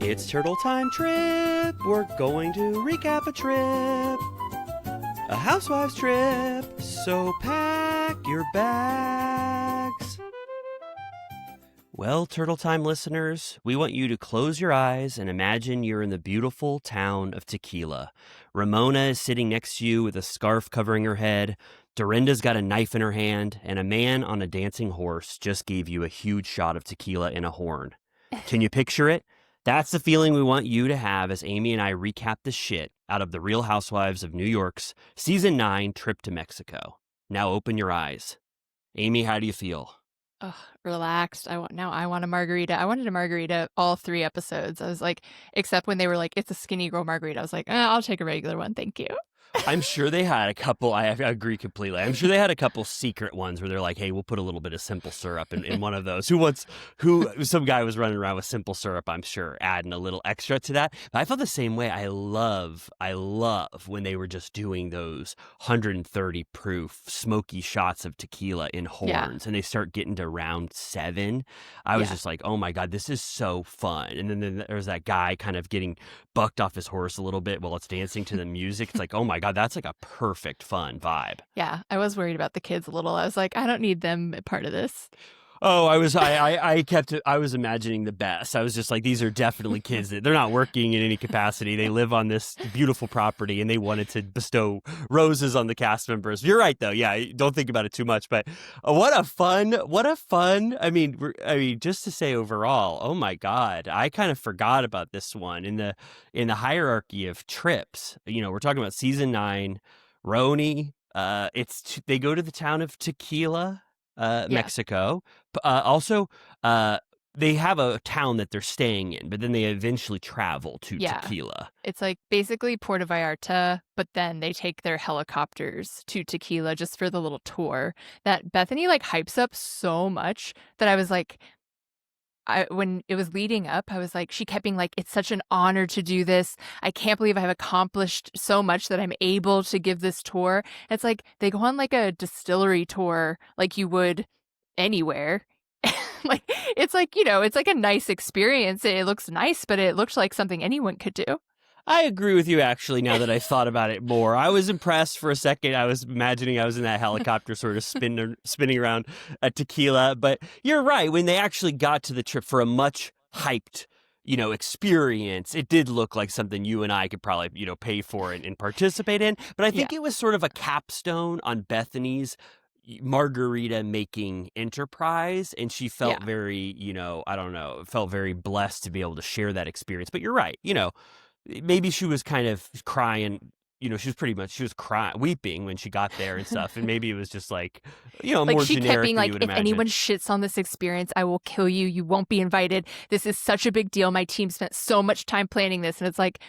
It's Turtle Time Trip. We're going to recap a trip. A Housewives trip. So pack your bags. Well, Turtle Time listeners, we want you to close your eyes and imagine you're in the beautiful town of Tequila. Ramona is sitting next to you with a scarf covering her head. Dorinda's got a knife in her hand, and a man on a dancing horse just gave you a huge shot of tequila in a horn. Can you picture it? That's the feeling we want you to have as Amy and I recap the shit out of the Real Housewives of New York's Season 9 trip to Mexico. Now open your eyes. Amy, how do you feel? Ugh, relaxed. I want a margarita. I wanted a margarita all 3 episodes. I was like, except when they were like, it's a skinny girl margarita. I was like, I'll take a regular one. Thank you. I'm sure they had a couple, I agree completely. I'm sure they had a couple secret ones where they're like, hey, we'll put a little bit of simple syrup in one of those. Some guy was running around with simple syrup, I'm sure, adding a little extra to that. But I felt the same way. I love when they were just doing those 130 proof smoky shots of tequila in horns and they start getting to round 7. I was just like, oh my God, this is so fun. And then there's that guy kind of getting bucked off his horse a little bit while it's dancing to the music. It's like, oh my God, that's like a perfect fun vibe. Yeah, I was worried about the kids a little. I was like, I don't need them part of this. Oh, I was imagining the best. I was just like, these are definitely kids that they're not working in any capacity. They live on this beautiful property and they wanted to bestow roses on the cast members. You're right though. Yeah. Don't think about it too much, but what a fun. I mean, just to say overall, oh my God, I kind of forgot about this one in the hierarchy of trips. You know, we're talking about season 9, RHONY. They go to the town of Tequila. Mexico. Also, they have a town that they're staying in, but then they eventually travel to Tequila. It's like basically Puerto Vallarta, but then they take their helicopters to Tequila just for the little tour that Bethany like hypes up so much that I was like, when it was leading up, I was like, she kept being like, it's such an honor to do this. I can't believe I've accomplished so much that I'm able to give this tour. It's like they go on like a distillery tour like you would anywhere. Like, it's like, it's like a nice experience. It looks nice, but it looks like something anyone could do. I agree with you, actually, now that I thought about it more. I was impressed for a second. I was imagining I was in that helicopter sort of spinning around a Tequila. But you're right. When they actually got to the trip for a much hyped, experience, it did look like something you and I could probably, pay for and participate in. But I think it was sort of a capstone on Bethany's margarita making enterprise, and she felt very, felt very blessed to be able to share that experience. But you're right. Maybe she was kind of crying, she was crying, weeping when she got there and stuff. And maybe it was just like, like more she generic kept being than like, you would if imagine. anyone shits on this experience, I will kill you. You won't be invited. This is such a big deal. My team spent so much time planning this. And it's like,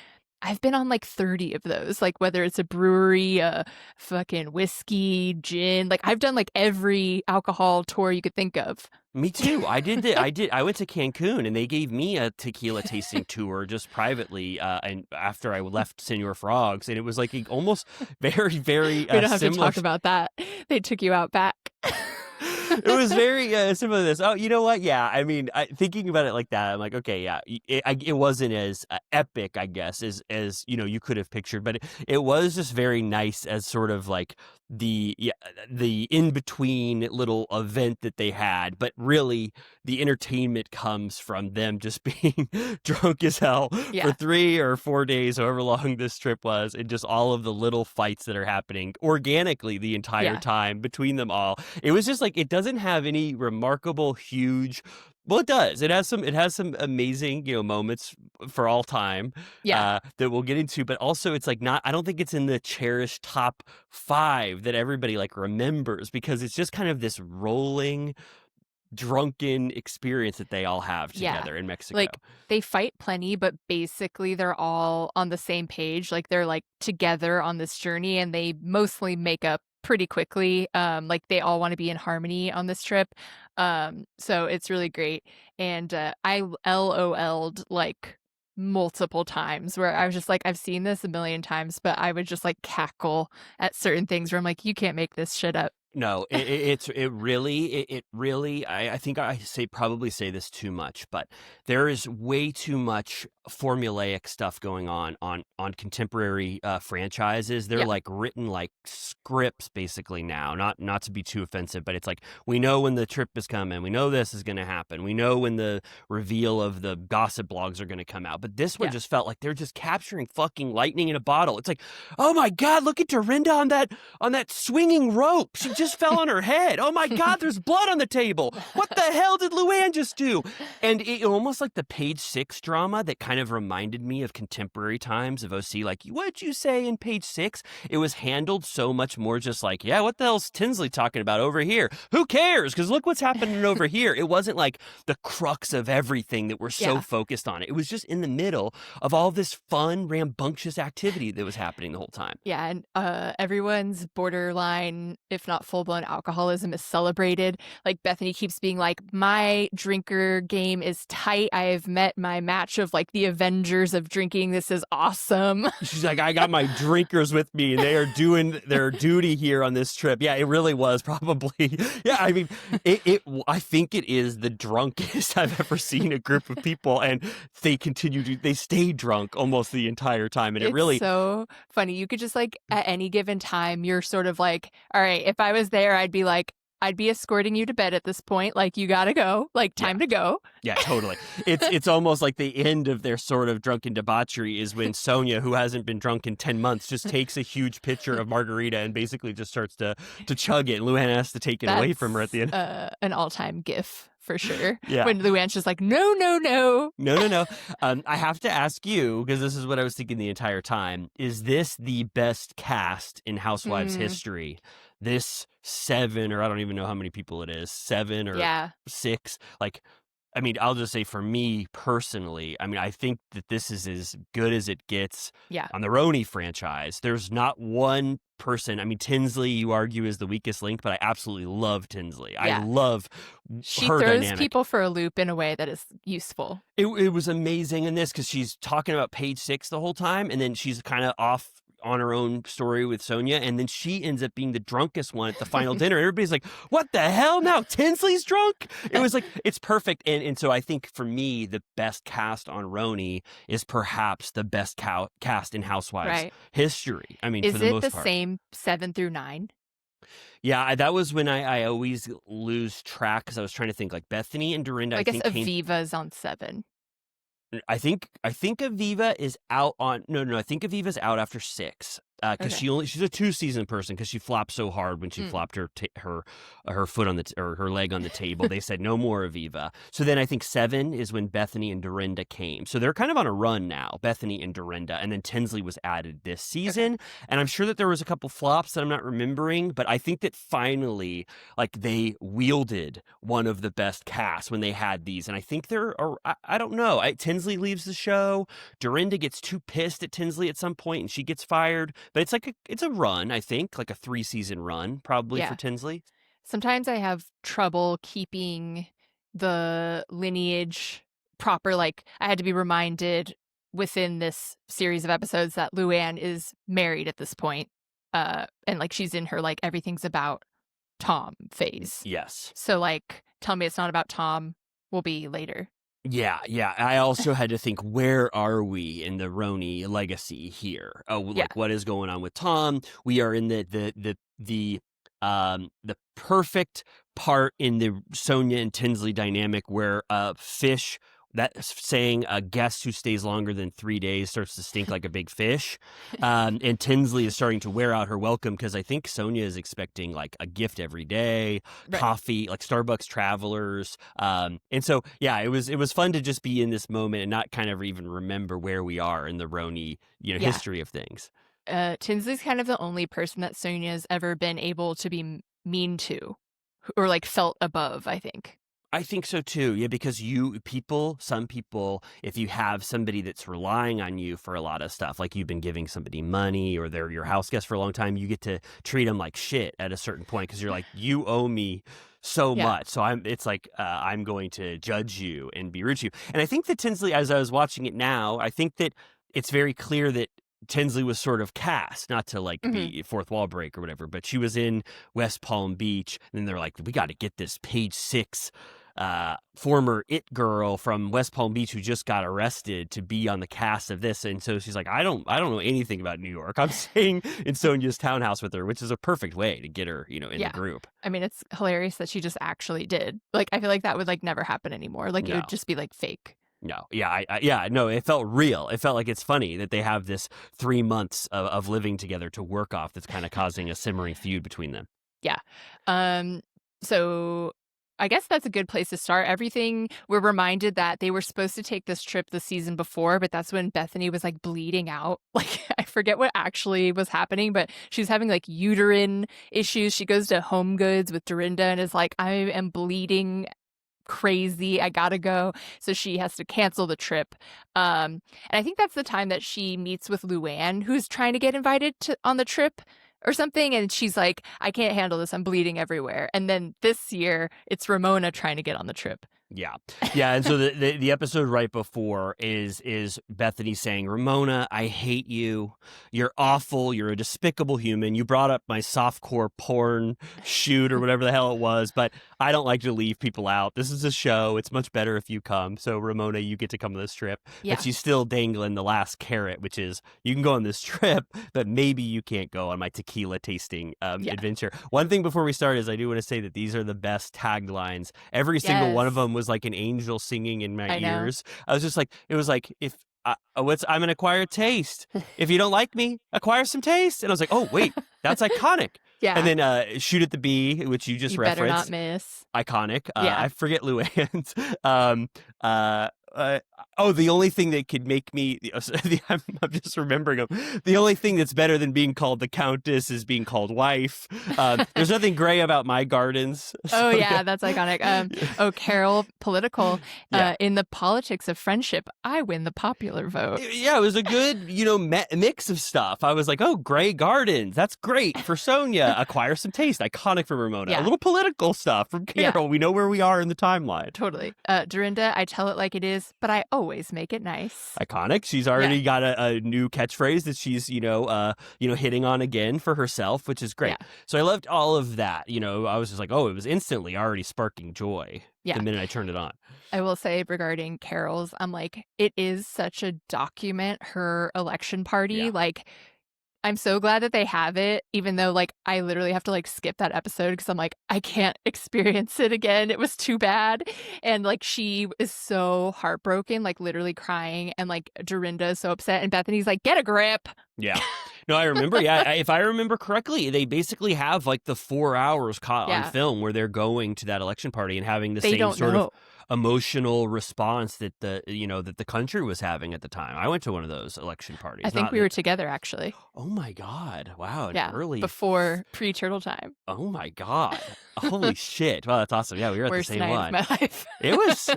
I've been on like 30 of those, like whether it's a brewery, a fucking whiskey, gin, like I've done like every alcohol tour you could think of. Me too. I did. I went to Cancun and they gave me a tequila tasting tour just privately. And after I left Senor Frogs, and it was like almost very, very we don't have similar. to talk about that. They took you out back. It was very similar to this. Oh, you know what? Yeah. I mean, thinking about it like that, I'm like, okay, yeah, it wasn't as epic, I guess, as you could have pictured, but it was just very nice as sort of like the in between little event that they had. But really, the entertainment comes from them just being drunk as hell for 3 or 4 days, however long this trip was, and just all of the little fights that are happening organically the entire time between them all. It was just like, it doesn't have any remarkable, huge. Well, it does. It has some amazing, moments for all time. That we'll get into. But also, it's like not. I don't think it's in the cherished top 5 that everybody like remembers, because it's just kind of this rolling, drunken experience that they all have together in Mexico. Like they fight plenty, but basically they're all on the same page. Like they're like together on this journey, and they mostly make up pretty quickly. Like they all want to be in harmony on this trip. So it's really great. And I LOL'd like multiple times where I was just like, I've seen this a million times, but I would just like cackle at certain things where I'm like, you can't make this shit up. No, it really. I think I probably say this too much, but there is way too much formulaic stuff going on contemporary franchises. They're Yeah, like written like scripts basically now. Not to be too offensive, but it's like we know when the trip is coming. We know this is going to happen. We know when the reveal of the gossip blogs are going to come out. But this one yeah. just felt like they're just capturing fucking lightning in a bottle. It's like, oh my god, look at Dorinda on that swinging rope. She just fell on her head. Oh my god, there's blood on the table. What the hell did Luann just do? And it almost like the page 6 drama that kind of reminded me of contemporary times of OC. Like, what'd you say in page 6? It was handled so much more just like, yeah, what the hell's Tinsley talking about over here? Who cares? Because look what's happening over here. It wasn't like the crux of everything that we're so Yeah. focused on. It was just in the middle of all this fun, rambunctious activity that was happening the whole time. Yeah, and everyone's borderline, if not full-blown alcoholism is celebrated. Like Bethany keeps being like, my drinker game is tight. I have met my match of like the Avengers of drinking. This is awesome. She's like, I got my drinkers with me, and they are doing their duty here on this trip. Yeah, it really was probably. Yeah, I mean, I think it is the drunkest I've ever seen a group of people, and they stay drunk almost the entire time, and It's it really. so funny. You could just like at any given time, you're sort of like, all right, if I was there, I'd be escorting you to bed at this point. Like, you gotta go. Like, time to go. Yeah, totally. It's almost like the end of their sort of drunken debauchery is when Sonya, who hasn't been drunk in 10 months, just takes a huge pitcher of margarita and basically just starts to chug it. And Luann has to take it away from her at the end. An all-time gif for sure. Yeah. When Luann's just like, no. No. I have to ask you, because this is what I was thinking the entire time. Is this the best cast in Housewives history? This 7, or I don't even know how many people it is, 7 or 6. Like, I mean, I'll just say for me personally, I mean, I think that this is as good as it gets on the RHONY franchise. There's not one person. I mean, Tinsley, you argue, is the weakest link, but I absolutely love Tinsley. Yeah. I love She her throws dynamic. people for a loop in a way that is useful. It was amazing in this because she's talking about page 6 the whole time, and then she's kind of off on her own story with Sonya, and then she ends up being the drunkest one at the final dinner. Everybody's like, what the hell? Now Tinsley's drunk? It was like, it's perfect. And so I think for me, the best cast on RHONY is perhaps the best cast in Housewives history. I mean, is for the most part. Is it the same 7 through 9? Yeah, that was when I always lose track because I was trying to think like Bethany and Dorinda. I guess Aviva's on 7. I think Aviva is out on I think Aviva's out after 6 because she's a 2-season person because she flopped so hard when she flopped her foot on or her leg on the table. They said no more Aviva. So then I think 7 is when Bethany and Dorinda came. So they're kind of on a run now, Bethany and Dorinda, and then Tinsley was added this season. And I'm sure that there was a couple flops that I'm not remembering, but I think that finally like they wielded one of the best casts when they had these. And I think I don't know. Tinsley leaves the show. Dorinda gets too pissed at Tinsley at some point and she gets fired. But it's like it's a run, I think, like a 3-season run probably for Tinsley. Sometimes I have trouble keeping the lineage proper. Like, I had to be reminded within this series of episodes that Luann is married at this point. And like she's in her like everything's about Tom phase. Yes. So like, tell me it's not about Tom will be later. Yeah. I also had to think, where are we in the RHONY legacy here? Oh, like what is going on with Tom? We are in the perfect part in the Sonya and Tinsley dynamic where fish. That's saying a guest who stays longer than 3 days starts to stink like a big fish. And Tinsley is starting to wear out her welcome because I think Sonya is expecting like a gift every day, coffee, like Starbucks travelers. And so, yeah, it was fun to just be in this moment and not kind of even remember where we are in the RHONY, history of things. Tinsley's kind of the only person that Sonya's ever been able to be mean to or like felt above, I think. I think so too. Yeah, because some people, if you have somebody that's relying on you for a lot of stuff, like you've been giving somebody money or they're your house guest for a long time, you get to treat them like shit at a certain point because you're like, you owe me so much. So I'm going to judge you and be rude to you. And I think that Tinsley, as I was watching it now, I think that it's very clear that Tinsley was sort of cast, not to like Mhm. be fourth wall break or whatever, but she was in West Palm Beach, and then they're like, we got to get this Page Six former it girl from West Palm Beach who just got arrested to be on the cast of this. And so she's like, I don't know anything about New York. I'm staying in Sonya's townhouse with her, which is a perfect way to get her, in the group. I mean, it's hilarious that she just actually did. Like, I feel like that would like never happen anymore. Like, it No. would just be like fake. No, yeah, no, it felt real. It felt like it's funny that they have this 3 months of living together to work off that's kind of causing a simmering feud between them. Yeah. So I guess that's a good place to start. Everything, we're reminded that they were supposed to take this trip the season before, but that's when Bethany was like bleeding out. Like, I forget what actually was happening, but she was having like uterine issues. She goes to Home Goods with Dorinda and is like, I am bleeding crazy. I gotta go. So she has to cancel the trip. And I think that's the time that she meets with Luann, who's trying to get invited on the trip or something, and she's like, I can't handle this, I'm bleeding everywhere. And then this year it's Ramona trying to get on the trip. Yeah. And so the episode right before is Bethany saying, Ramona, I hate you. You're awful. You're a despicable human. You brought up my softcore porn shoot or whatever the hell it was, but I don't like to leave people out. This is a show. It's much better if you come. So Ramona, you get to come to this trip. Yeah. But she's still dangling the last carrot, which is you can go on this trip, but maybe you can't go on my tequila tasting adventure. One thing before we start is I do want to say that these are the best taglines. Every single one of them was like an angel singing in my ears. I was just like, it was like, if I'm an acquired taste. If you don't like me, acquire some taste. And I was like, oh wait, that's iconic. Yeah. And then Shoot at the Bee, which you just referenced. Better not miss. Iconic. I forget Luann's. The only thing that could make me, I'm just remembering them. The only thing that's better than being called the Countess is being called wife. There's nothing gray about my gardens. So, that's iconic. Carol, political. In the politics of friendship, I win the popular vote. Yeah, it was a good, mix of stuff. I was like, oh, gray gardens. That's great for Sonya. Acquire some taste. Iconic for Ramona. A little political stuff from Carol. Yeah. We know where we are in the timeline. Totally. Dorinda, I tell it like it is, but I always make it nice. Iconic. She's already got a new catchphrase that she's, hitting on again for herself, which is great. Yeah. So I loved all of that. I was just like, oh, it was instantly already sparking joy the minute I turned it on. I will say regarding Carol's, I'm like, it is such a document, her election party. Yeah. Like, I'm so glad that they have it, even though like I literally have to like skip that episode because I'm like, I can't experience it again. It was too bad. And like she is so heartbroken, like literally crying, and like Dorinda is so upset, and Bethany's like, get a grip. Yeah. No, I remember. Yeah. If I remember correctly, they basically have like the 4 hours caught on film where they're going to that election party and having the same sort of emotional response that the country was having at the time. I went to one of those election parties. I think we were together, actually. Oh my God. Wow. Yeah. Early. Before pre-turtle time. Oh my God. Holy shit. Wow, that's awesome. Yeah, we were at Worst the same one. Of my life. It was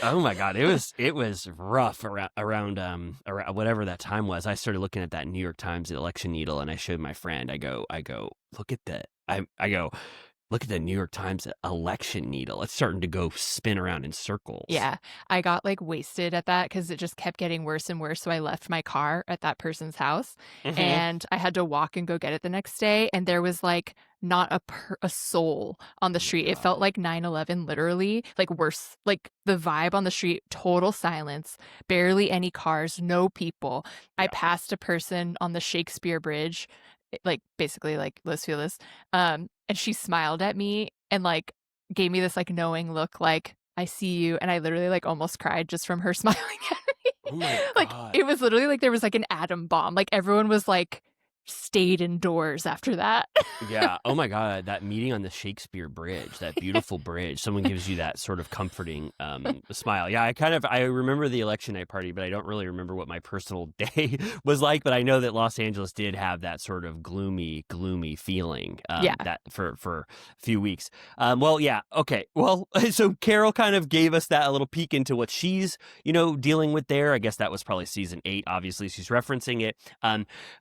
oh my God. It was rough around whatever that time was. I started looking at that New York Times election needle, and I showed my friend. I go, look at that. Look at the New York Times election needle. It's starting to go spin around in circles. Yeah. I got like wasted at that because it just kept getting worse and worse. So I left my car at that person's house and I had to walk and go get it the next day. And there was like not a soul on the street. It felt like 9/11, literally, like worse, like the vibe on the street, total silence, barely any cars, no people. I passed a person on the Shakespeare Bridge, like basically like Los Feliz, and she smiled at me and like gave me this like knowing look, like, I see you. And I literally like almost cried just from her smiling at me. Oh my God. Like it was literally like there was like an atom bomb. Like everyone was like stayed indoors after that. Yeah. Oh my God. That meeting on the Shakespeare Bridge, that beautiful bridge, someone gives you that sort of comforting smile. Yeah. I remember the election night party, but I don't really remember what my personal day was like. But I know that Los Angeles did have that sort of gloomy feeling that for a few weeks. Well, yeah. Okay. Well, so Carol kind of gave us that a little peek into what she's, dealing with there. I guess that was probably season 8. Obviously, she's referencing it.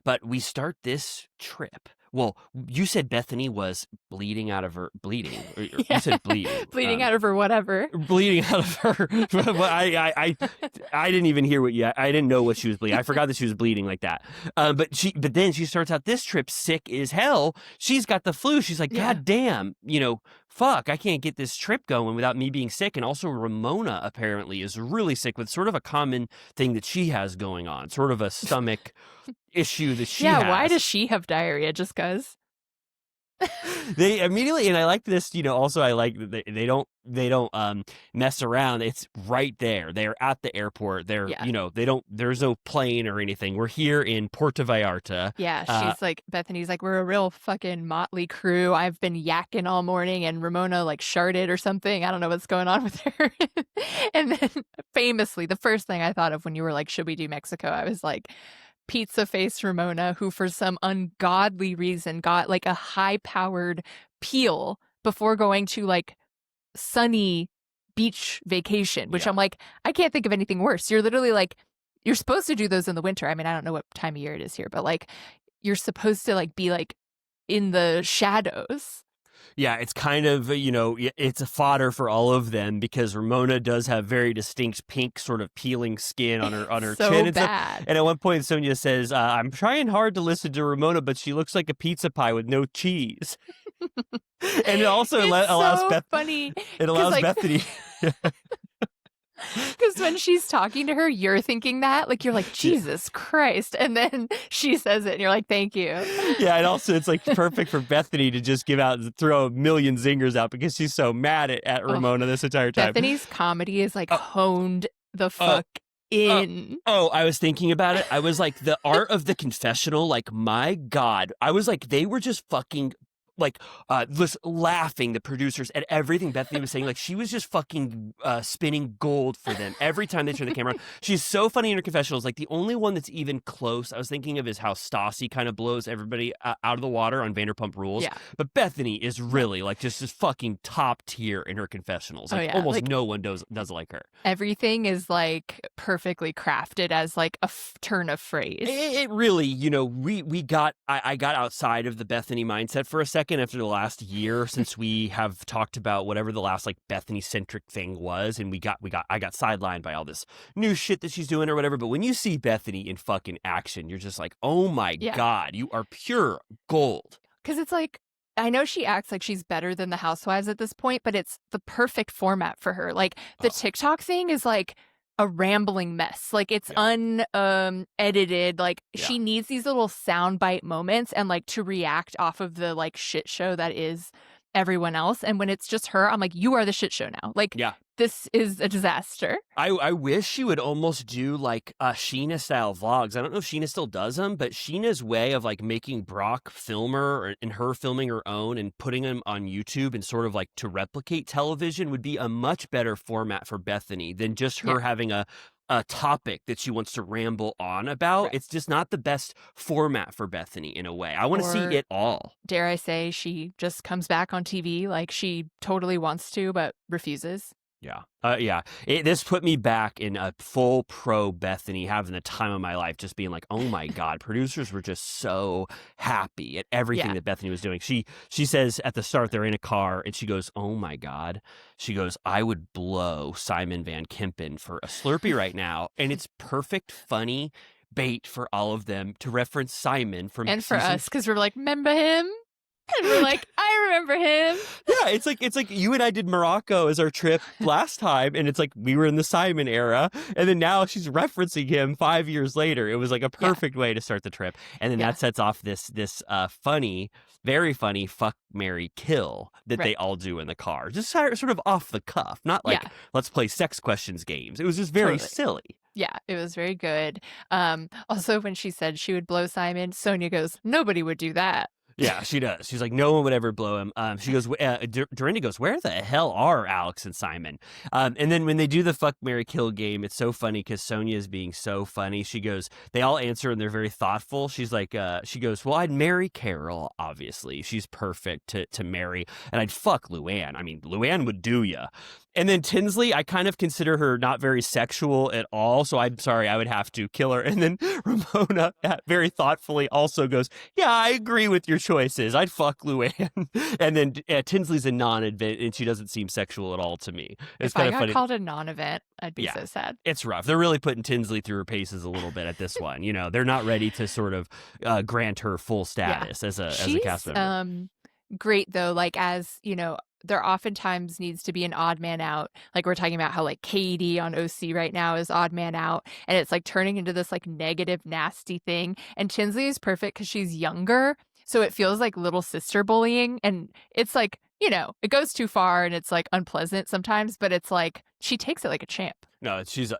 But we start this trip well, you said Bethany was bleeding out of her bleeding. Or Yeah. you said bleeding. Bleeding out of her whatever. Bleeding out of her. But I didn't even hear what you. I didn't know what she was bleeding. I forgot that she was bleeding like that. But then she starts out this trip sick as hell. She's got the flu. She's like, Yeah. God damn, fuck, I can't get this trip going without me being sick. And also Ramona apparently is really sick with sort of a common thing that she has going on, sort of a stomach issue that she has. Yeah, why does she have diarrhea? Just because? They immediately, and I like this, also I like that they don't mess around. It's right there. They're at the airport. They're, there's no plane or anything. We're here in Puerto Vallarta. Yeah, she's like, Bethany's like, we're a real fucking motley crew. I've been yakking all morning, and Ramona like sharted or something. I don't know what's going on with her. And then famously, the first thing I thought of when you were like, should we do Mexico? I was like, pizza face Ramona, who for some ungodly reason got like a high powered peel before going to like sunny beach vacation, which I'm like, I can't think of anything worse. You're literally like, you're supposed to do those in the winter. I mean, I don't know what time of year it is here, but like you're supposed to like be like in the shadows. Yeah, it's kind of, it's a fodder for all of them because Ramona does have very distinct pink sort of peeling skin on her so chin. Bad. And at one point, Sonya says, I'm trying hard to listen to Ramona, but she looks like a pizza pie with no cheese. And it also allows funny. It allows Bethany. Because when she's talking to her, you're thinking that. Like, you're like, Jesus Christ. And then she says it, and you're like, thank you. Yeah, and also it's like perfect for Bethany to just throw a million zingers out because she's so mad at Ramona this entire time. Bethany's comedy is like honed the fuck in. I was thinking about it. I was like, the art of the confessional, like, my God. I was like, they were just fucking like just laughing, the producers, at everything Bethany was saying. Like, she was just fucking spinning gold for them every time they turn the camera on. She's so funny in her confessionals. Like, the only one that's even close I was thinking of is how Stassi kind of blows everybody out of the water on Vanderpump Rules. Yeah. But Bethany is really like just fucking top tier in her confessionals. Like, almost like, no one does like her. Everything is like perfectly crafted as like a turn of phrase. It really, I got outside of the Bethany mindset for a second after the last year since we have talked about whatever the last like Bethany centric thing was, and I got sidelined by all this new shit that she's doing or whatever. But when you see Bethany in fucking action, you're just like, oh my God, you are pure gold. Because it's like, I know she acts like she's better than the Housewives at this point, but it's the perfect format for her. Like, the TikTok thing is like a rambling mess. Like, it's unedited. Like, she needs these little soundbite moments and like to react off of the like shit show that is everyone else. And when it's just her, I'm like, you are the shit show now. Like, this is a disaster. I wish she would almost do like Sheena style vlogs. I don't know if Sheena still does them, but Sheena's way of like making Brock film her and her filming her own and putting them on YouTube and sort of like to replicate television would be a much better format for Bethany than just her having a topic that she wants to ramble on about. It's just not the best format for Bethany in a way. I want to see it all. Dare I say, she just comes back on TV like she totally wants to, but refuses. Yeah. This put me back in a full pro Bethany, having the time of my life, just being like, oh my God, producers were just so happy at everything that Bethany was doing. She says at the start, they're in a car and she goes, oh my God. She goes, I would blow Simon Van Kempen for a Slurpee right now. And it's perfect, funny bait for all of them to reference Simon from and for us, because we're like, remember him? And we're like, I remember him. Yeah, it's like you and I did Morocco as our trip last time, and it's like we were in the Simon era, and then now she's referencing him 5 years later. It was like a perfect way to start the trip, and then that sets off this funny, very funny fuck, marry, kill that they all do in the car, just sort of off the cuff, not like let's play sex questions games. It was just very silly. Yeah, it was very good. Also, when she said she would blow Simon, Sonya goes, nobody would do that. Yeah, she does. She's like, no one would ever blow him. She goes, Dorinda goes, where the hell are Alex and Simon? And then when they do the fuck, marry, kill game, it's so funny because Sonya is being so funny. She goes, they all answer and they're very thoughtful. She's like, she goes, well, I'd marry Carol, obviously. She's perfect to marry. And I'd fuck Luann. I mean, Luann would do ya. And then Tinsley, I kind of consider her not very sexual at all. So I'm sorry, I would have to kill her. And then Ramona very thoughtfully also goes, yeah, I agree with your choices. I'd fuck Luann. And then Tinsley's a non-event and she doesn't seem sexual at all to me. It's If kind I of got funny. called a non-event, I'd be so sad. It's rough. They're really putting Tinsley through her paces a little bit at this one. You know, they're not ready to sort of grant her full status as a cast member. Great though, like, as you know, there oftentimes needs to be an odd man out. Like we're talking about how like Katie on OC right now is odd man out, and it's like turning into this like negative, nasty thing. And Tinsley is perfect because she's younger, so it feels like little sister bullying, and it's like, you know, it goes too far and it's like unpleasant sometimes, but it's like she takes it like a champ. No, she's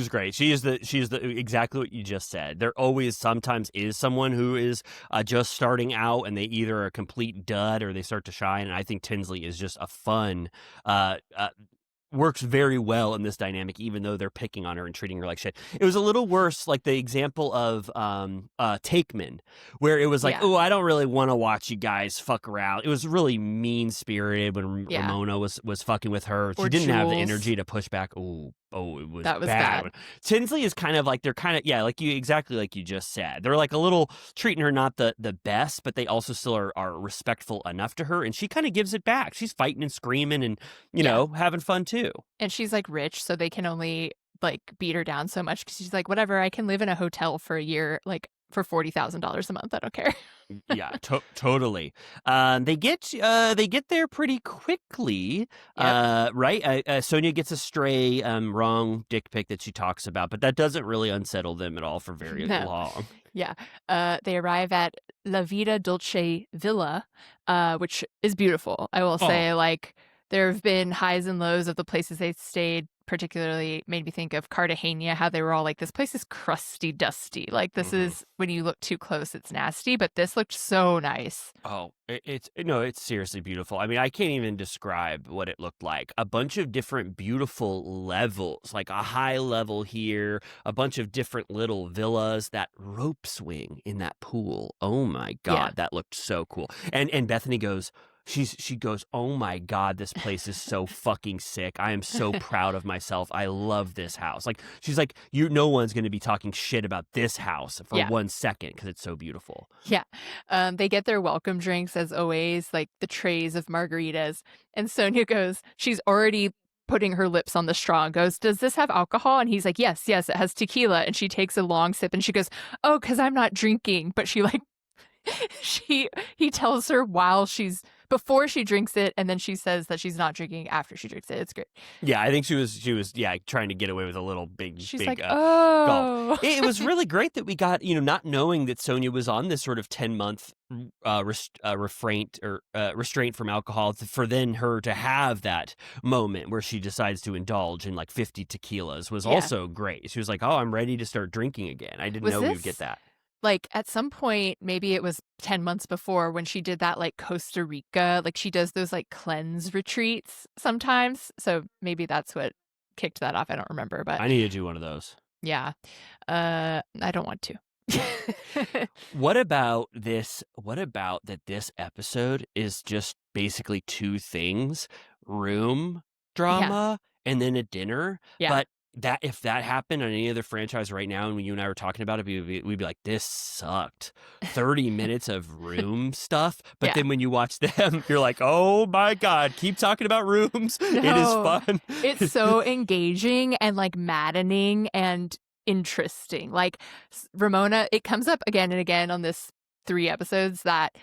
great. She is the exactly what you just said. There always sometimes is someone who is just starting out and they either are a complete dud or they start to shine. And I think Tinsley is just a fun, works very well in this dynamic, even though they're picking on her and treating her like shit. It was a little worse, like the example of Takeman, where it was like, oh, I don't really want to watch you guys fuck around. It was really mean spirited when Ramona was fucking with her. She didn't have the energy to push back. Oh, it was bad. Tinsley is kind of like, they're kind of, like exactly like you just said. They're like a little treating her not the best, but they also still are respectful enough to her. And she kind of gives it back. She's fighting and screaming and, you know, having fun too. And she's like rich, so they can only like beat her down so much because she's like, whatever, I can live in a hotel for a year, like for $40,000 a month. I don't care. Yeah, totally. They get there pretty quickly, right? Sonya gets a stray wrong dick pic that she talks about, but that doesn't really unsettle them at all for very long. Yeah. They arrive at La Vida Dolce Villa, which is beautiful. I will say, like, there have been highs and lows of the places they stayed. Particularly made me think of Cartagena, how they were all like, this place is crusty, dusty. Like, this is, when you look too close, it's nasty, but this looked so nice. Oh, it's seriously beautiful. I mean, I can't even describe what it looked like. A bunch of different beautiful levels, like a high level here, a bunch of different little villas, that rope swing in that pool. Oh my God, that looked so cool. And Bethany goes, she goes, oh my God, this place is so fucking sick. I am so proud of myself. I love this house. Like, she's like, no one's going to be talking shit about this house for 1 second because it's so beautiful. Yeah. They get their welcome drinks as always, like the trays of margaritas. And Sonya goes, she's already putting her lips on the straw and goes, does this have alcohol? And he's like, yes, it has tequila. And she takes a long sip and she goes, oh, because I'm not drinking. But she like, he tells her before she drinks it, and then she says that she's not drinking after she drinks it. It's great. Yeah, I think she was trying to get away with a little big like, oh. gulp. It was really great that we got, not knowing that Sonya was on this sort of 10-month restraint from alcohol, for then her to have that moment where she decides to indulge in like 50 tequilas was also great. She was like, oh, I'm ready to start drinking again. I didn't know we would get that. Like, at some point, maybe it was 10 months before, when she did that, like, Costa Rica, like, she does those, like, cleanse retreats sometimes. So maybe that's what kicked that off. I don't remember, but... I need to do one of those. Yeah. I don't want to. What about that this episode is just basically two things: room drama and then a dinner? Yeah. But that if that happened on any other franchise right now, and when you and I were talking about it, we'd be like, this sucked. 30 minutes of room stuff. But then when you watch them, you're like, oh my God, keep talking about rooms. No, it is fun. It's so engaging and like maddening and interesting. Like, Ramona, it comes up again and again on this 3 episodes that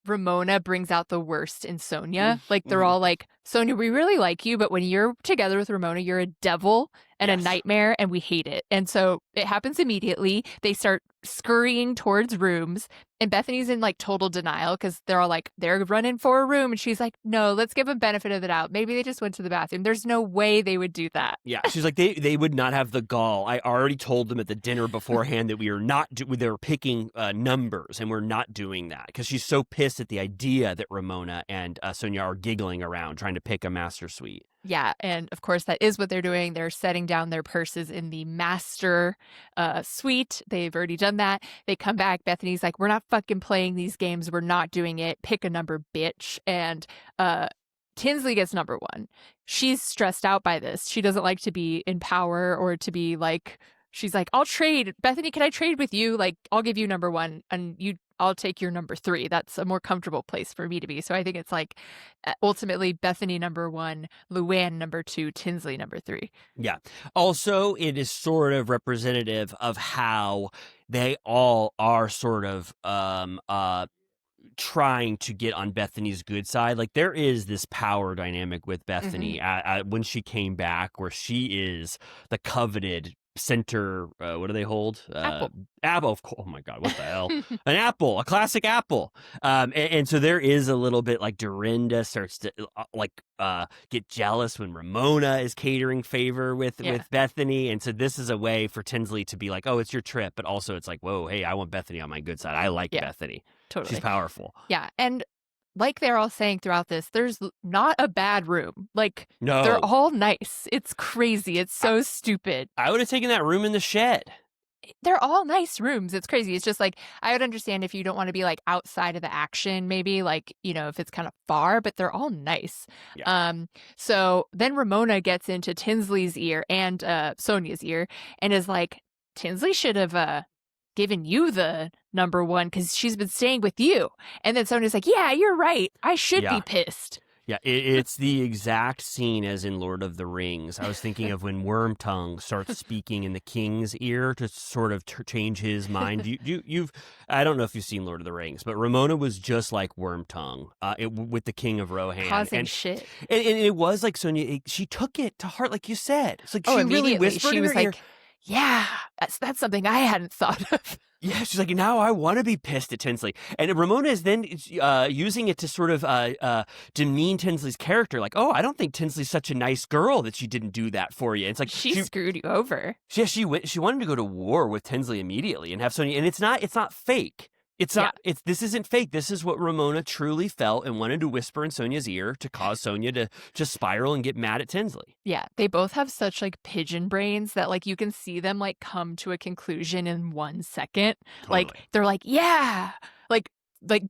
Ramona brings out the worst in Sonya. Like, they're all like, Sonya, we really like you, but when you're together with Ramona, you're a devil and a nightmare, and we hate it. And so it happens immediately. They start scurrying towards rooms, and Bethany's in like total denial because they're all like, they're running for a room, and she's like, no, let's give them benefit of the doubt. Maybe they just went to the bathroom. There's no way they would do that. Yeah, she's like, they would not have the gall. I already told them at the dinner beforehand that we are not. They were picking numbers, and we're not doing that, because she's so pissed at the idea that Ramona and Sonya are giggling around trying to pick a master suite. Yeah, and of course that is what they're doing. They're setting down their purses in the master suite. They've already done that. They come back. Bethany's like, we're not fucking playing these games. We're not doing it. Pick a number, bitch. And Tinsley gets number 1. she's stressed out by this. She doesn't like to be in power or to be like, she's like, I'll trade. Bethany, can I trade with you? Like, I'll give you number 1 and I'll take your number 3. That's a more comfortable place for me to be. So I think it's like ultimately Bethany number 1, Luann number 2, Tinsley number 3. Yeah. Also, it is sort of representative of how they all are sort of trying to get on Bethany's good side. Like, there is this power dynamic with Bethany when she came back, where she is the coveted center. What do they hold? Apple. Oh my God, what the hell? An apple, a classic apple. And so there is a little bit like Dorinda starts to get jealous when Ramona is catering favor with Bethany. And so this is a way for Tinsley to be like, oh, it's your trip. But also it's like, whoa, hey, I want Bethany on my good side. I like Bethany. Totally. She's powerful. Yeah. And like they're all saying throughout this, there's not a bad room. Like, no, they're all nice. It's crazy. It's so stupid. I would have taken that room in the shed. They're all nice rooms. It's crazy. It's just like, I would understand if you don't want to be like outside of the action, maybe like, you know, if it's kind of far, but they're all nice. Yeah. So then Ramona gets into Tinsley's ear and Sonya's ear and is like, Tinsley should have given you the number 1 because she's been staying with you. And then Sonya's like, yeah, you're right. I should be pissed. Yeah, it's the exact scene as in Lord of the Rings. I was thinking of when Wormtongue starts speaking in the king's ear to sort of change his mind. I don't know if you've seen Lord of the Rings, but Ramona was just like Wormtongue with the king of Rohan. Causing shit. And it was like Sonya, she took it to heart, like you said. It's like she really whispered in her ear. Like, yeah, that's something I hadn't thought of. Yeah, she's like, now I want to be pissed at Tinsley. And Ramona is then using it to sort of demean Tinsley's character. Like, oh, I don't think Tinsley's such a nice girl that she didn't do that for you. It's like she screwed you over. Yeah, she wanted to go to war with Tinsley immediately and have Sonya. And it's not fake. It's not. This isn't fake. This is what Ramona truly felt and wanted to whisper in Sonya's ear to cause Sonya to just spiral and get mad at Tinsley. Yeah, they both have such like pigeon brains that like you can see them like come to a conclusion in 1 second. Totally. Like they're like, yeah, like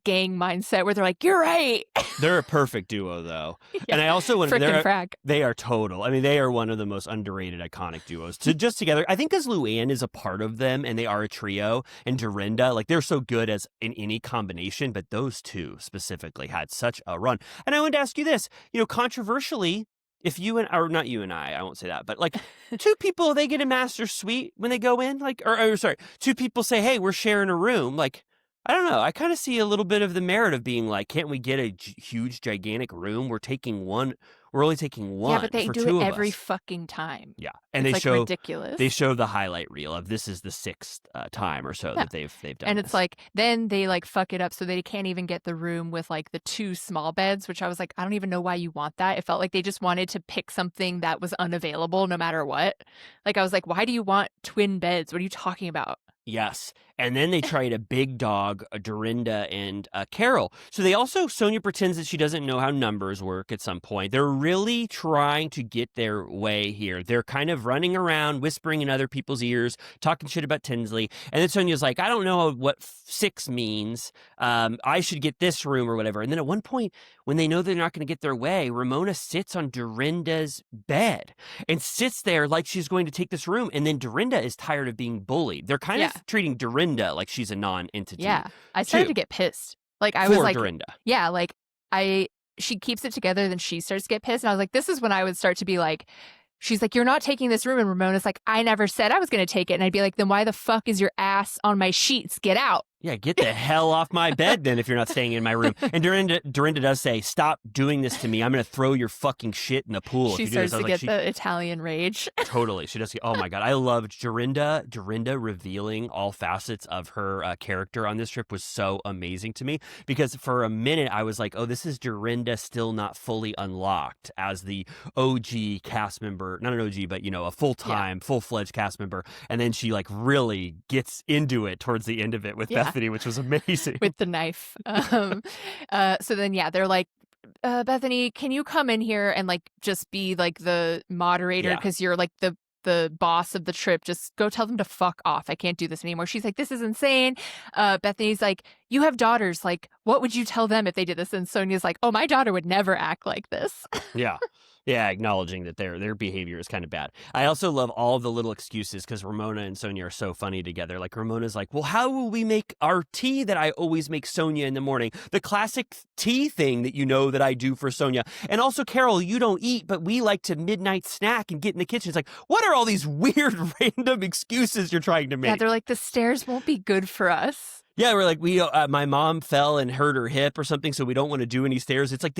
gang mindset where they're like, you're right. They're a perfect duo, though. Yeah. And I also want to. They are total. I mean, they are one of the most underrated, iconic duos. Just together, I think, as Luann is a part of them, and they are a trio. And Dorinda, like they're so good as in any combination, but those two specifically had such a run. And I wanted to ask you this: controversially, if you and or not you and I won't say that, but like 2 people, they get a master suite when they go in, like or sorry, 2 people say, hey, we're sharing a room, like. I don't know. I kind of see a little bit of the merit of being like, can't we get a huge, gigantic room? We're only taking one. Yeah, but they for do 2 it of every us. fucking time. Yeah, and it's ridiculous. They show the highlight reel of this is the 6th time or so that they've done. And it's like then they like fuck it up so they can't even get the room with like the 2 small beds, which I was like, I don't even know why you want that. It felt like they just wanted to pick something that was unavailable no matter what. Like I was like, why do you want twin beds? What are you talking about? Yes. And then they tried a big dog, a Dorinda and Carol. So Sonya pretends that she doesn't know how numbers work at some point. They're really trying to get their way here. They're kind of running around, whispering in other people's ears, talking shit about Tinsley. And then Sonya's like, I don't know what 6 means. I should get this room or whatever. And then at one point, when they know they're not going to get their way, Ramona sits on Dorinda's bed and sits there like she's going to take this room. And then Dorinda is tired of being bullied. They're kind of treating Dorinda like she's a non-entity. Yeah, I started to get pissed. Like I was like, Dorinda. Yeah, like she keeps it together, then she starts to get pissed, and I was like, this is when I would start to be like, she's like, you're not taking this room, and Ramona's like, I never said I was going to take it, and I'd be like, then why the fuck is your ass on my sheets? Get out. Yeah, get the hell off my bed then if you're not staying in my room. And Dorinda does say, stop doing this to me. I'm going to throw your fucking shit in the pool. She starts to get the Italian rage. Totally. She does. Oh my God. I loved Dorinda revealing all facets of her character on this trip was so amazing to me because for a minute I was like, oh, this is Dorinda still not fully unlocked as the OG cast member. Not an OG, but, a full-time, full-fledged cast member. And then she like really gets into it towards the end of it with Bethany, which was amazing. With the knife. So then, they're like, Bethany, can you come in here and like just be like the moderator because you're like the boss of the trip? Just go tell them to fuck off. I can't do this anymore. She's like, this is insane. Bethany's like, you have daughters. Like, what would you tell them if they did this? And Sonya's like, oh, my daughter would never act like this. Yeah. Yeah, acknowledging that their behavior is kind of bad. I also love all the little excuses because Ramona and Sonya are so funny together. Like Ramona's like, well, how will we make our tea that I always make Sonya in the morning? The classic tea thing that you know that I do for Sonya. And also, Carol, you don't eat, but we like to midnight snack and get in the kitchen. It's like, what are all these weird random excuses you're trying to make? Yeah, they're like, the stairs won't be good for us. Yeah, we're like, my mom fell and hurt her hip or something, so we don't want to do any stairs. It's like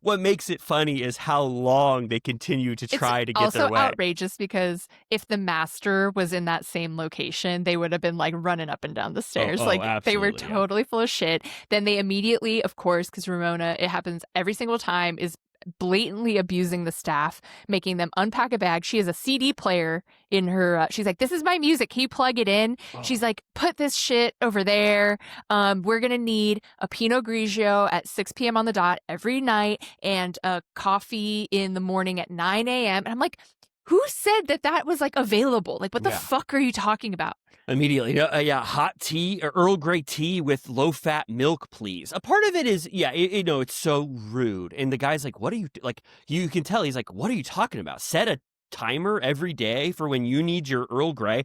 what makes it funny is how long they continue to try to get their way. It's also outrageous because if the master was in that same location, they would have been like running up and down the stairs. They were totally full of shit. Then they immediately, of course, because Ramona, it happens every single time, is blatantly abusing the staff, making them unpack a bag. She has a CD player in her. She's like, this is my music. Can you plug it in? Oh. She's like, put this shit over there. We're going to need a Pinot Grigio at 6 p.m. on the dot every night and a coffee in the morning at 9 a.m. And I'm like, who said that was like available? Like, what the fuck are you talking about? Immediately. Hot tea or Earl Grey tea with low-fat milk, please. A part of it is, it's so rude. And the guy's like, what are you, like, you can tell he's like, what are you talking about? Set a timer every day for when you need your Earl Grey.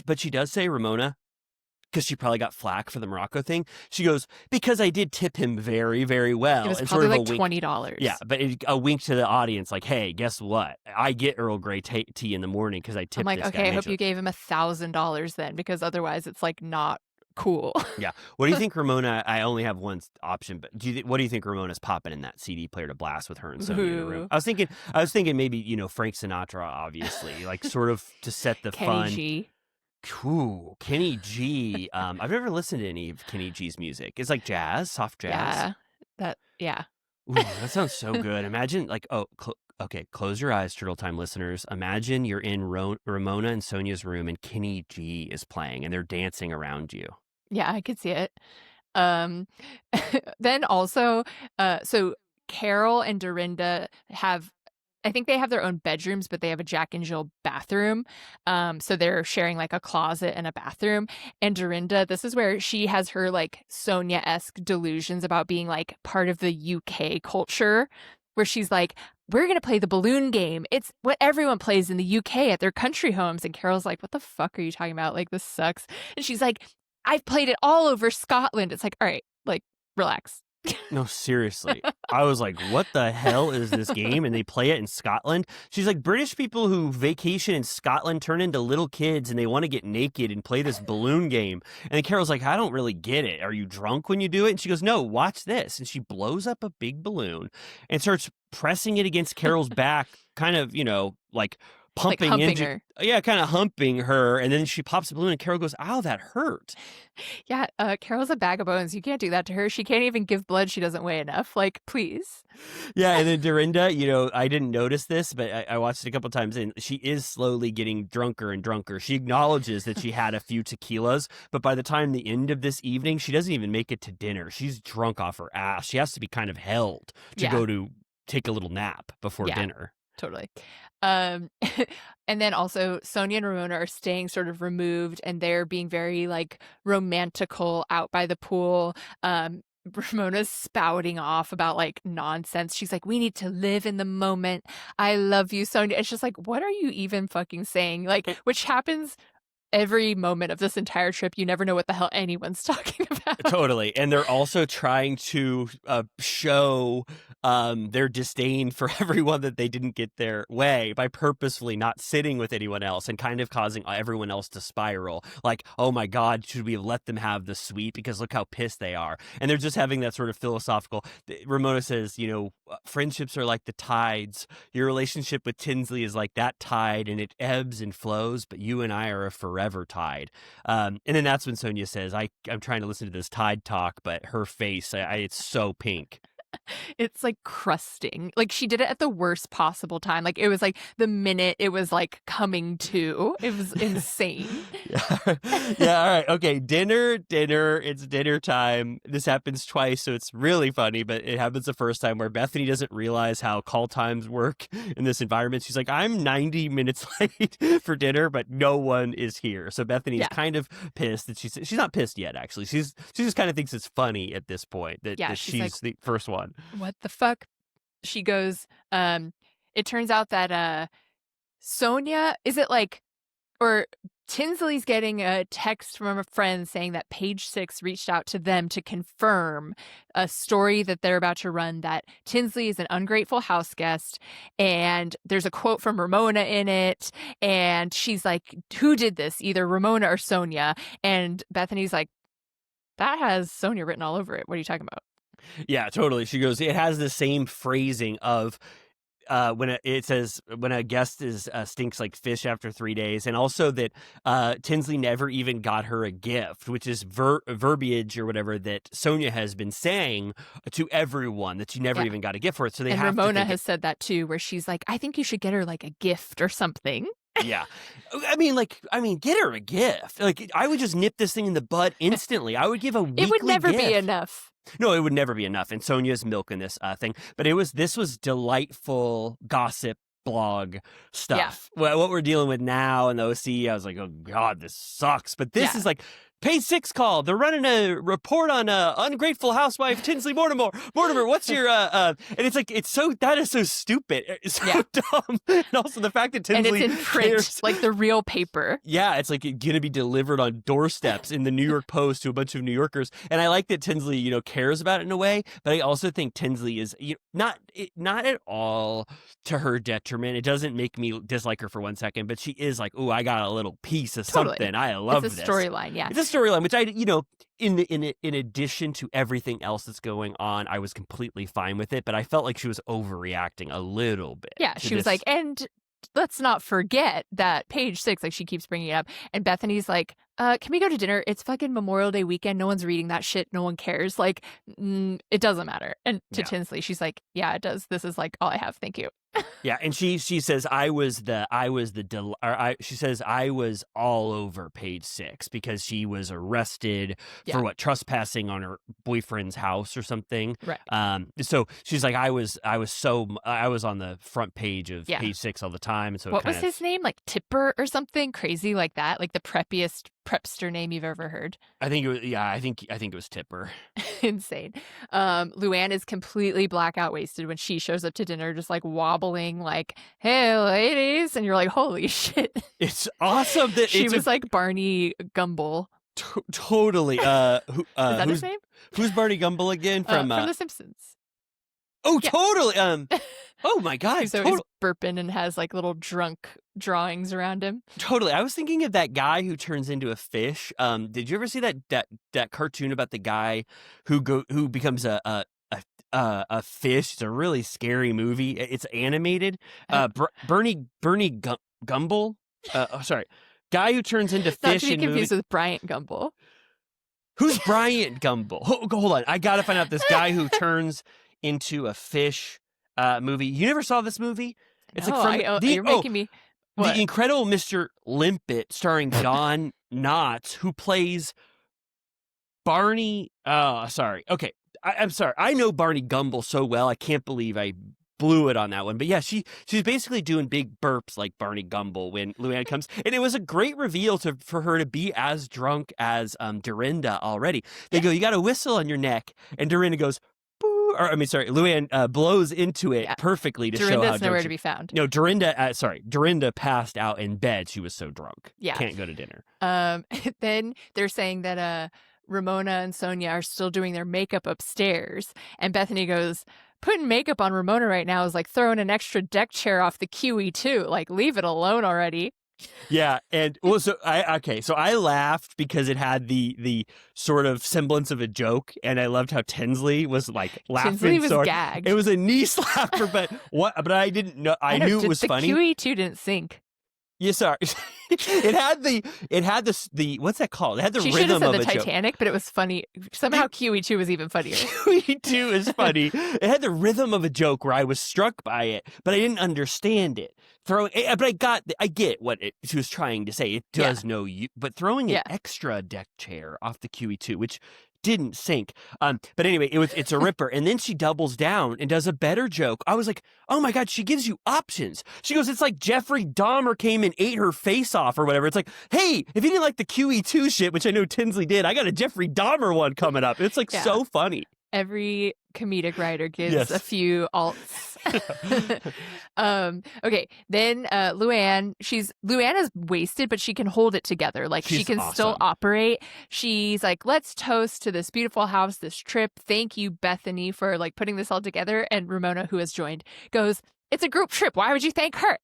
But she does say, Ramona, because she probably got flack for the Morocco thing. She goes, because I did tip him very, very well. It was probably like $20. Yeah, but a wink to the audience, like, hey, guess what? I get Earl Grey tea in the morning because I tipped this guy. I'm like, okay, I hope you gave him $1,000 then, because otherwise it's like not cool. Yeah. What do you think, Ramona? I only have one option, but what do you think Ramona's popping in that CD player to blast with her and Sonya in the room? I was thinking maybe, Frank Sinatra, obviously, like sort of to set the Kenny fun. G. Cool. Kenny G. I've never listened to any of Kenny G's music. It's like jazz, soft jazz. Yeah. Ooh, that sounds so good. Imagine like, okay, close your eyes, Turtle Time listeners. Imagine you're in Ramona and Sonya's room and Kenny G is playing and they're dancing around you. Yeah, I could see it. Then also, so Carol and Dorinda I think they have their own bedrooms, but they have a Jack and Jill bathroom. So they're sharing like a closet and a bathroom. And Dorinda, this is where she has her like Sonya-esque delusions about being like part of the UK culture, where she's like, we're going to play the balloon game. It's what everyone plays in the UK at their country homes. And Carol's like, what the fuck are you talking about? Like, this sucks. And she's like, I've played it all over Scotland. It's like, all right, like, relax. No, seriously. I was like, what the hell is this game? And they play it in Scotland. She's like, British people who vacation in Scotland turn into little kids and they want to get naked and play this balloon game. And then Carol's like, I don't really get it. Are you drunk when you do it? And she goes, no, watch this. And she blows up a big balloon and starts pressing it against Carol's back, kind of, like pumping into her. Yeah, kind of humping her, and then she pops a balloon and Carol goes, ow, that hurt. Yeah, Carol's a bag of bones. You can't do that to her. She can't even give blood. She doesn't weigh enough. Like, please. Yeah, and then Dorinda, I didn't notice this, but I watched it a couple times, and she is slowly getting drunker and drunker. She acknowledges that she had a few tequilas, but by the time the end of this evening, she doesn't even make it to dinner. She's drunk off her ass. She has to be kind of held to go to take a little nap before dinner. Totally. And then also Sonya and Ramona are staying sort of removed and they're being very like romantical out by the pool. Ramona's spouting off about like nonsense. She's like, we need to live in the moment. I love you, Sonya. It's just like, what are you even fucking saying? Like, which happens every moment of this entire trip. You never know what the hell anyone's talking about. Totally. And they're also trying to show their disdain for everyone that they didn't get their way by purposefully not sitting with anyone else and kind of causing everyone else to spiral. Like, oh my God, should we have let them have the sweet? Because look how pissed they are. And they're just having that sort of philosophical. Ramona says, friendships are like the tides. Your relationship with Tinsley is like that tide and it ebbs and flows, but you and I are a forever tide. And then that's when Sonya says, I'm trying to listen to this tide talk, but her face, it's so pink. It's like crusting. Like she did it at the worst possible time. Like it was like the minute it was like coming to. It was insane. Yeah, all right. Okay, dinner. It's dinner time. This happens twice, so it's really funny, but it happens the first time where Bethany doesn't realize how call times work in this environment. She's like, I'm 90 minutes late for dinner, but no one is here. So Bethany's kind of pissed that she's not pissed yet, actually. She just kind of thinks it's funny at this point that she's like, the first one. What the fuck? She goes, it turns out that Sonya, is it like, or Tinsley's getting a text from a friend saying that Page 6 reached out to them to confirm a story that they're about to run, that Tinsley is an ungrateful house guest, and there's a quote from Ramona in it, and she's like, who did this? Either Ramona or Sonya. And Bethany's like, that has Sonya written all over it. What are you talking about? Yeah, totally. She goes, it has the same phrasing of it says when a guest is stinks like fish after 3 days, and also that Tinsley never even got her a gift, which is verbiage or whatever that Sonya has been saying to everyone, that she never even got a gift for it. So they and have Ramona has said that too, where she's like, I think you should get her like a gift or something. Yeah. I mean, get her a gift. Like, I would just nip this thing in the bud instantly. I would give a weekly It would never gift. be enough. No, it would never be enough. And Sonya's milking this thing. But this was delightful gossip blog stuff. Yeah. Well, what we're dealing with now in the OC, I was like, oh, God, this sucks. But this is like, Page 6 call. They're running a report on ungrateful housewife Tinsley Mortimer. Mortimer, what's your and it's like, that is so stupid. It's so dumb. And also the fact that Tinsley, and it's in print, like the real paper. Yeah, it's like going to be delivered on doorsteps in the New York Post to a bunch of New Yorkers. And I like that Tinsley, cares about it in a way, but I also think Tinsley is not at all to her detriment. It doesn't make me dislike her for 1 second, but she is like, oh, I got a little piece of something. I love this. It's a storyline, yeah. It's a storyline, which in addition to everything else that's going on, I was completely fine with it, but I felt like she was overreacting a little bit. Yeah, she was like, and let's not forget that Page 6, like she keeps bringing it up, and Bethany's like, can we go to dinner? It's fucking Memorial Day weekend. No one's reading that shit. No one cares. Like, it doesn't matter. And to Tinsley, she's like, yeah, it does. This is like all I have. Thank you. Yeah, and she says she says I was all over Page 6 because she was arrested for trespassing on her boyfriend's house or something. Right. So she's like, I was on the front page of Page 6 all the time. And so what was his name? Like Tipper or something crazy like that? Like the preppiest prepster name you've ever heard. I think it was I think it was Tipper. Insane. Luann is completely blackout wasted when she shows up to dinner, just like wobbling, like, hey ladies, and you're like, holy shit. It's awesome that she was like Barney Gumble. Totally. Is that his name? Who's Barney Gumble again? From The Simpsons. Oh, totally. Oh my God. So he's burping and has like little drunk drawings around him. Totally. I was thinking of that guy who turns into a fish. Did you ever see that cartoon about the guy who becomes a fish? It's a really scary movie. It's animated. Bernie Gumble. Sorry, guy who turns into fish. Not to be confused with Bryant Gumbel. Who's Bryant Gumbel? Hold on, I gotta find out this guy who turns into a fish. Movie. You never saw this movie? It's you're making me. What? The Incredible Mr. Limpet, starring Don Knotts, who plays Barney. Sorry. Okay, I'm sorry. I know Barney Gumble so well. I can't believe I blew it on that one. But yeah, she's basically doing big burps like Barney Gumble when Luann comes, and it was a great reveal for her to be as drunk as Dorinda already. They go, you got a whistle on your neck, and Dorinda goes. Luann blows into it perfectly to show how drunk. Dorinda's nowhere to be found. No, Dorinda passed out in bed. She was so drunk. Yeah. Can't go to dinner. Then they're saying that Ramona and Sonya are still doing their makeup upstairs. And Bethany goes, putting makeup on Ramona right now is like throwing an extra deck chair off the QE2. Like, leave it alone already. Yeah, and so I laughed because it had the sort of semblance of a joke, and I loved how Tinsley was like laughing. Tinsley was gagged. It was a knee slapper, but But I didn't know. I knew it was funny. The QE2 didn't sink. Yeah, sorry. It had the what's that called? It had the she rhythm of the a Titanic, but it was funny. Somehow QE2 was even funnier. QE2 is funny. It had the rhythm of a joke where I was struck by it, but I didn't understand it. But I get what she was trying to say. It does know you, but throwing an extra deck chair off the QE2, which didn't sink. But anyway, it's a ripper. And then she doubles down and does a better joke. I was like, oh my God, she gives you options. She goes, it's like Jeffrey Dahmer came and ate her face off or whatever. It's like, hey, if you didn't like the QE2 shit, which I know Tinsley did, I got a Jeffrey Dahmer one coming up. It's like so funny. Every comedic writer gives a Yes. few alts. Okay, then Luann is wasted, but she can hold it together. Like she She's can still awesome. operate. She's like, let's toast to this beautiful house, this trip. Thank you, Bethany, for like putting this all together. And Ramona, who has joined, goes, it's a group trip. Why would you thank her?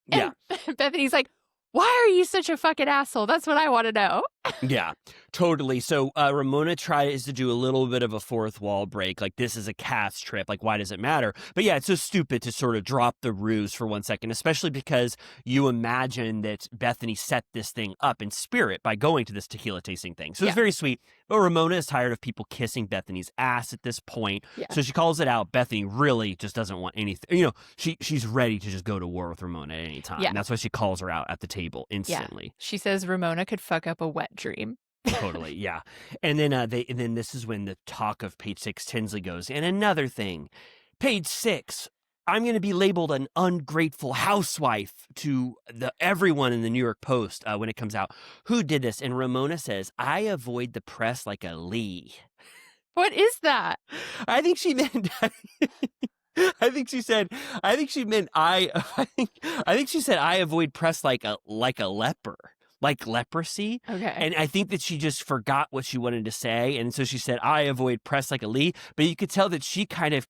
Yeah. And Bethany's like, why are you such a fucking asshole? That's what I want to know. Yeah, totally. So Ramona tries to do a little bit of a fourth wall break. Like, this is a cast trip. Like, why does it matter? But yeah, it's so stupid to sort of drop the ruse for 1 second, especially because you imagine that Bethany set this thing up in spirit by going to this tequila tasting thing. So it's very sweet. But Ramona is tired of people kissing Bethany's ass at this point. Yeah. So she calls it out. Bethany really just doesn't want anything. You know, she's ready to just go to war with Ramona at any time. Yeah. And that's why she calls her out at the table instantly. Yeah. She says Ramona could fuck up a wet dream. Totally, yeah. And then this is when the talk of page 6 Tinsley goes. And another thing, page 6, I'm going to be labeled an ungrateful housewife to everyone in the New York Post when it comes out. Who did this? And Ramona says, I avoid the press like a Lee. What is that? I think she meant. I think she said I avoid press like a leper. Like leprosy. Okay. And I think that she just forgot what she wanted to say. And so she said, I avoid press like a Lee. But you could tell that she kind of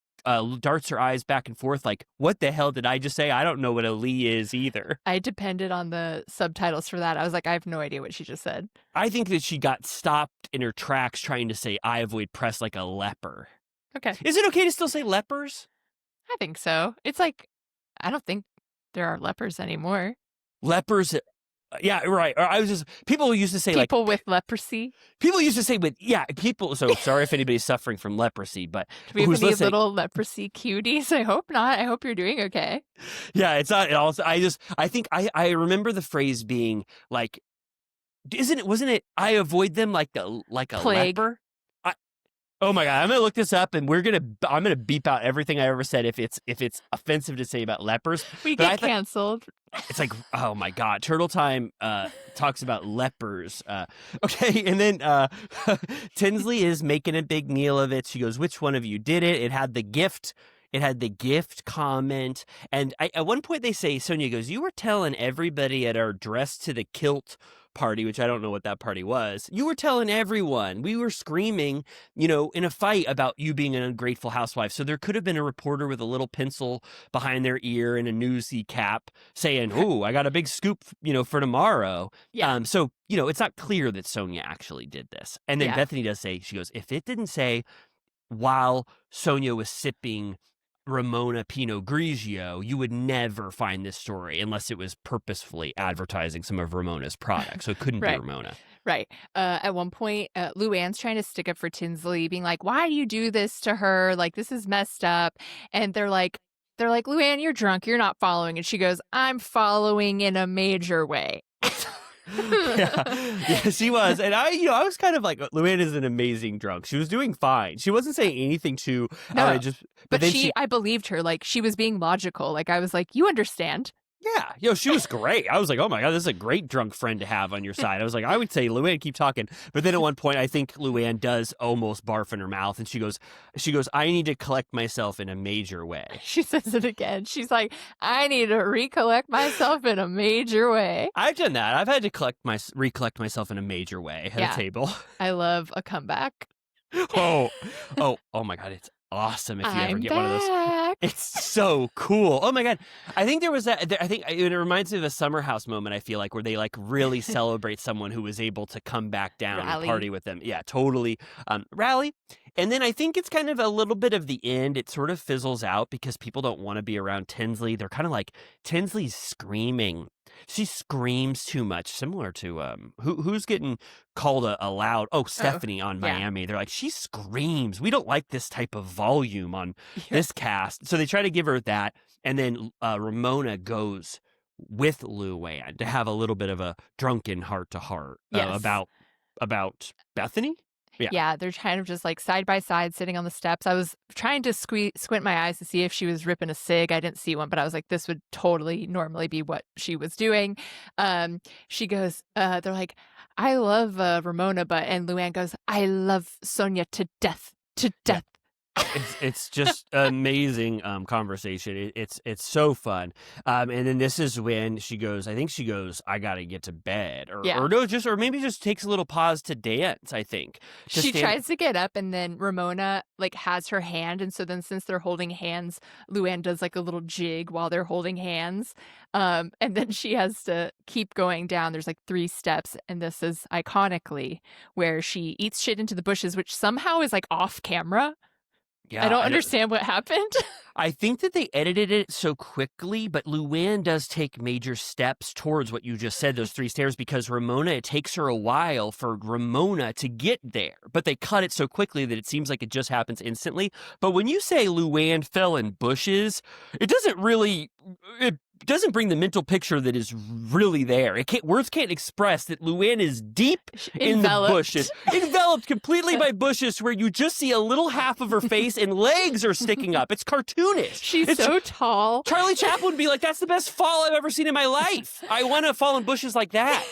darts her eyes back and forth like, what the hell did I just say? I don't know what a Lee is either. I depended on the subtitles for that. I was like, I have no idea what she just said. I think that she got stopped in her tracks trying to say, I avoid press like a leper. Okay. Is it okay to still say lepers? I think so. It's like, I don't think there are lepers anymore. Lepers. Yeah, right. Or people used to say people with leprosy. People used to say people. So sorry if anybody's suffering from leprosy, but do we have any little leprosy cuties? I hope not. I hope you're doing okay. Yeah, it's not. Also, I think I remember the phrase being like, wasn't it? I avoid them like a plague. Leper. Oh my God, I'm gonna look this up, and I'm gonna beep out everything I ever said if it's offensive to say about lepers. We get canceled. It's like, oh my God, Turtle Time talks about lepers. Okay, and then Tinsley is making a big meal of it. She goes, which one of you did it? It had the gift comment. And at one point they say, Sonya goes, you were telling everybody at our dress to the kilt party, which I don't know what that party was. You were telling everyone. We were screaming, in a fight about you being an ungrateful housewife. So there could have been a reporter with a little pencil behind their ear and a newsy cap saying, "Oh, I got a big scoop, for tomorrow." Yeah. So it's not clear that Sonya actually did this. And then Bethany does say, she goes, if it didn't say while Sonya was sipping Ramona Pinot Grigio, you would never find this story unless it was purposefully advertising some of Ramona's products. So it couldn't be Ramona. Right. At one point, Luann's trying to stick up for Tinsley, being like, why do you do this to her? Like, this is messed up. And they're like, Luann, you're drunk. You're not following. And she goes, I'm following in a major way. Yeah, she was. And I was kind of like, Luann is an amazing drunk. She was doing fine. She wasn't saying anything too outrageous. But I believed her. Like, she was being logical. Like, I was like, you understand. Yeah, she was great. I was like, oh my God, this is a great drunk friend to have on your side. I was like, I would say, Luann, keep talking. But then at one point, I think Luann does almost barf in her mouth. And she goes, I need to collect myself in a major way. She says it again. She's like, I need to recollect myself in a major way. I've done that. I've had to recollect myself in a major way at a table. I love a comeback. Oh my God, it's awesome if you ever get one of those. It's so cool. Oh my God. I think there was that. I think it reminds me of a Summer House moment, I feel like, where they like really celebrate someone who was able to come back down and party with them. Yeah, totally. Rally. And then I think it's kind of a little bit of the end. It sort of fizzles out because people don't want to be around Tinsley. They're kind of like, Tinsley's screaming. She screams too much, similar to who's getting called a loud. Oh, Stephanie on Miami. They're like, she screams. We don't like this type of volume on this cast. So they try to give her that. And then Ramona goes with Luann to have a little bit of a drunken heart to heart about Bethany. Yeah, they're kind of just like side by side sitting on the steps. I was trying to squint my eyes to see if she was ripping a cig. I didn't see one, but I was like, this would totally normally be what she was doing. She goes, they're like, I love Ramona, and Luann goes, I love Sonya to death, to death. It's just amazing conversation. It's so fun. And then this is when she goes, I think she goes, I gotta get to bed, Yeah. or no, just or maybe just takes a little pause to dance. I think She tries to get up, and then Ramona like has her hand, and so then since they're holding hands, Luann does like a little jig while they're holding hands, and then she has to keep going down. There's like 3 steps, and this is iconically where she eats shit into the bushes, which somehow is like off camera. Yeah, I don't understand what happened. I think that they edited it so quickly, but Luann does take major steps towards what you just said, those 3 stairs, because Ramona, it takes her a while for Ramona to get there. But they cut it so quickly that it seems like it just happens instantly. But when you say Luann fell in bushes, it doesn't bring the mental picture that is really there. Words can't express that Luann is deep in the bushes, enveloped completely by bushes, where you just see a little half of her face and legs are sticking up. It's cartoonish. She's so tall. Charlie Chaplin would be like, "That's the best fall I've ever seen in my life. I want to fall in bushes like that."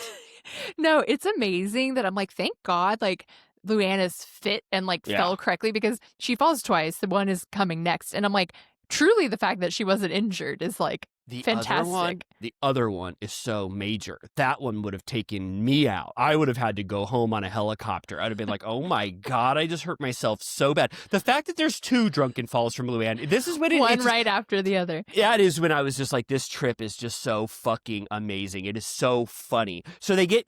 No, it's amazing that I'm like, thank God, like Luann is fit and like fell correctly, because she falls twice. The one is coming next, and I'm like, truly, the fact that she wasn't injured is like fantastic. The other one is so major. That one would have taken me out. I would have had to go home on a helicopter. I'd have been like, oh my God, I just hurt myself so bad. The fact that there's 2 drunken falls from Luann, this is when one right after the other. That is when I was just like, this trip is just so fucking amazing. It is so funny. So they get,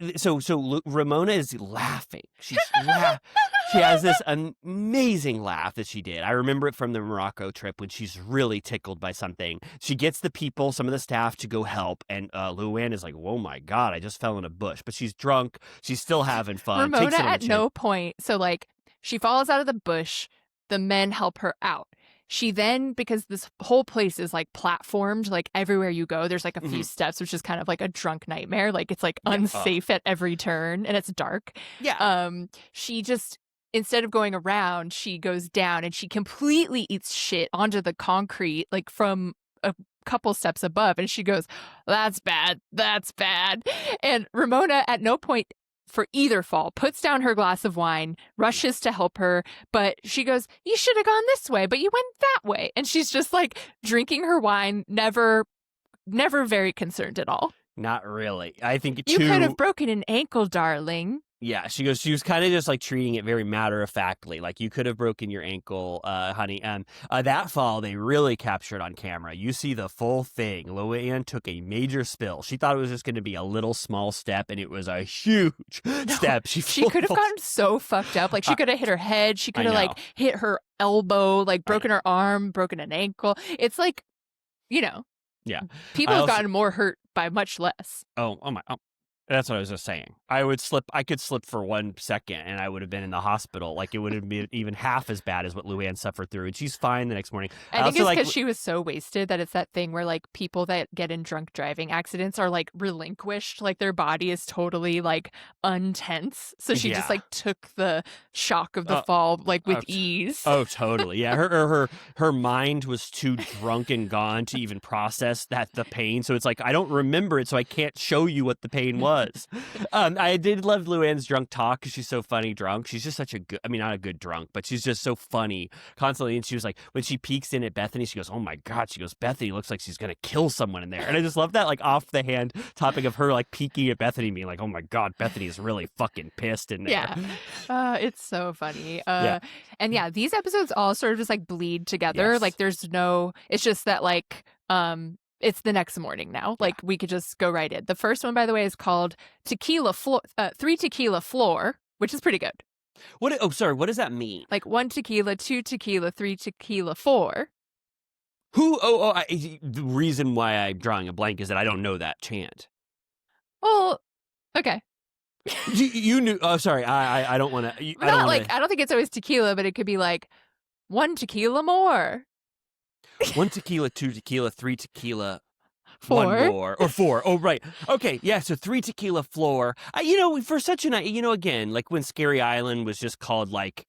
Ramona is laughing. She's She has this amazing laugh that she did. I remember it from the Morocco trip when she's really tickled by something. She gets the people, some of the staff, to go help, and Luann is like, oh my God, I just fell in a bush. But she's drunk. She's still having fun. Ramona at no point, so like, she falls out of the bush. The men help her out. She then, because this whole place is like platformed, like everywhere you go, there's like a few steps, which is kind of like a drunk nightmare. Like it's like unsafe at every turn, and it's dark. Yeah. She just, instead of going around, she goes down, and she completely eats shit onto the concrete, like from a couple steps above. And she goes, that's bad. That's bad. And Ramona at no point for either fall puts down her glass of wine, rushes to help her, but she goes, you should have gone this way, but you went that way. And she's just like drinking her wine, never very concerned at all. Not really. I think you could have broken an ankle, darling. Yeah, she was kind of just like treating it very matter-of-factly, like you could have broken your ankle, honey. That fall, they really captured on camera. You see the full thing. Luann took a major spill. She thought it was just going to be a little small step, and it was a huge step. She could have gotten so fucked up. Like, she could have hit her head. She could have, like, hit her elbow, like, broken her arm, broken an ankle. It's like, Yeah. People have gotten more hurt by much less. Oh my. Oh. That's what I was just saying. I could slip for 1 second, and I would have been in the hospital. Like, it would have been even half as bad as what Luann suffered through, and she's fine the next morning. I think it's because she was so wasted that it's that thing where, like, people that get in drunk driving accidents are, like, relinquished. Like, their body is totally, like, untense. So she just, like, took the shock of the fall, like, with ease. Oh, totally. Yeah, her mind was too drunk and gone to even process the pain. So it's like, I don't remember it, so I can't show you what the pain was. I did love Luann's drunk talk because she's so funny drunk. She's just such a good, I mean, not a good drunk, but she's just so funny constantly. And she was like, when she peeks in at Bethany, she goes, oh my God, she goes, Bethany looks like she's going to kill someone in there. And I just love that, like, off the hand topic of her, like, peeking at Bethany, being like, oh my God, Bethany is really fucking pissed in there. Yeah. It's so funny. And yeah, these episodes all sort of just like bleed together. Like, there's it's just that, like, it's the next morning now. Like, we could just go right in. The first one, by the way, is called Tequila Floor, 3 Tequila Floor, which is pretty good. What does that mean? Like 1 tequila, 2 tequila, 3 tequila, 4. The reason why I'm drawing a blank is that I don't know that chant. Well, okay. you knew. Oh, sorry. I don't want to. I don't think it's always tequila, but it could be like 1 tequila more. 1 tequila, 2 tequila, 3 tequila, 4. 1 more, or 4. Oh, right. Okay, yeah, so 3 tequila floor. For such an, again, like when Scary Island was just called like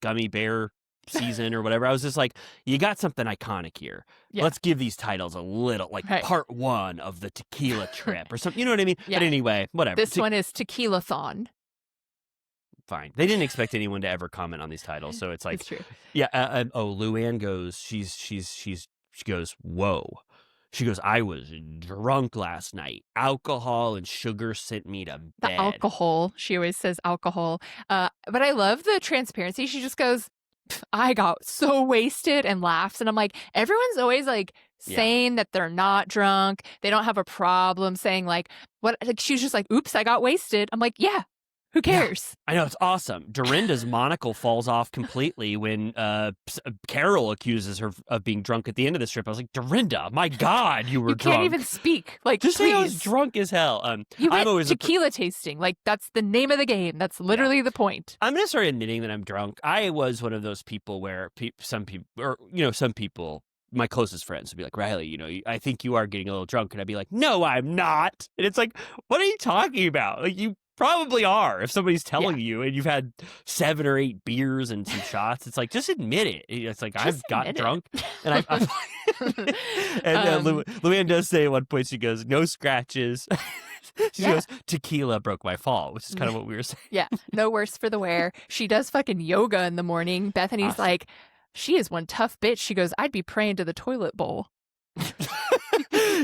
Gummy Bear season or whatever, I was just like, you got something iconic here. Yeah. Let's give these titles a little, like part 1 of the tequila trip or something. You know what I mean? Yeah. But anyway, whatever. This one is Tequila-thon. fine. They didn't expect anyone to ever comment on these titles, so it's like, It's true. yeah. Luann goes, she goes, whoa. She goes, I was drunk last night. Alcohol and sugar sent me to The bed. alcohol. She always says alcohol. But I love the transparency. She just goes, I got so wasted, and laughs. And I'm like, everyone's always like saying that they're not drunk. They don't have a problem saying like, what? Like, she's just like, oops, I got wasted. I'm like, yeah, who cares? Yeah, I know, it's awesome. Dorinda's monocle falls off completely when Carol accuses her of being drunk at the end of the strip. I was like, Dorinda, my God, you were drunk. You can't even speak. Like, just please. say I was drunk as hell. You went tequila tasting. Like, that's the name of the game. That's literally the point. I'm gonna start admitting that I'm drunk. I was one of those people where some people, my closest friends would be like, Riley, I think you are getting a little drunk. And I'd be like, no, I'm not. And it's like, what are you talking about? Like, you probably are. If somebody's telling you and you've had 7 or 8 beers and some shots, it's like, just admit it. It's like, I've got drunk. And and Luann does say at one point, she goes, no scratches. She goes, tequila broke my fall, which is kind of what we were saying. Yeah, no worse for the wear. She does fucking yoga in the morning. Bethany's like, she is one tough bitch. She goes, I'd be praying to the toilet bowl.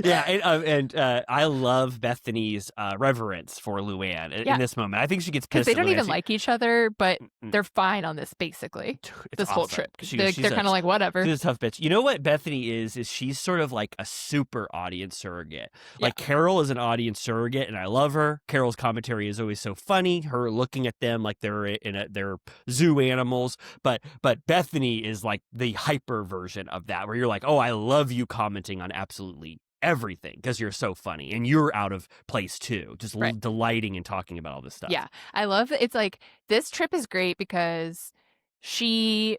Yeah, and I love Bethany's reverence for Luann in this moment. I think she gets pissed. They don't even like each other, but they're fine on this, basically. This whole trip. They're kind of like, whatever. She's a tough bitch. You know what Bethany is she's sort of like a super audience surrogate. Like, Carol is an audience surrogate, and I love her. Carol's commentary is always so funny. Her looking at them like they're they're zoo animals. But Bethany is like the hyper version of that, where you're like, oh, I love you commenting on absolutely everything because you're so funny and you're out of place too, just delighting in talking about all this stuff. Yeah, I love it. It's like, this trip is great because I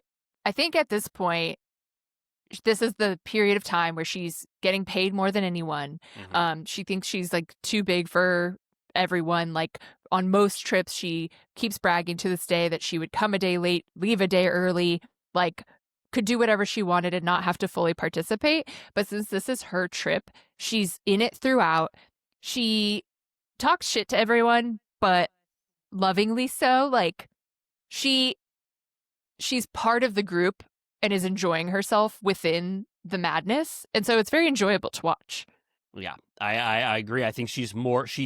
think at this point, this is the period of time where she's getting paid more than anyone. She thinks she's like too big for everyone. Like, on most trips, she keeps bragging to this day that she would come a day late, leave a day early, like, could do whatever she wanted and not have to fully participate. But since this is her trip, she's in it throughout. She talks shit to everyone, but lovingly so. Like, she's part of the group and is enjoying herself within the madness. And so it's very enjoyable to watch. Yeah, I agree. I think she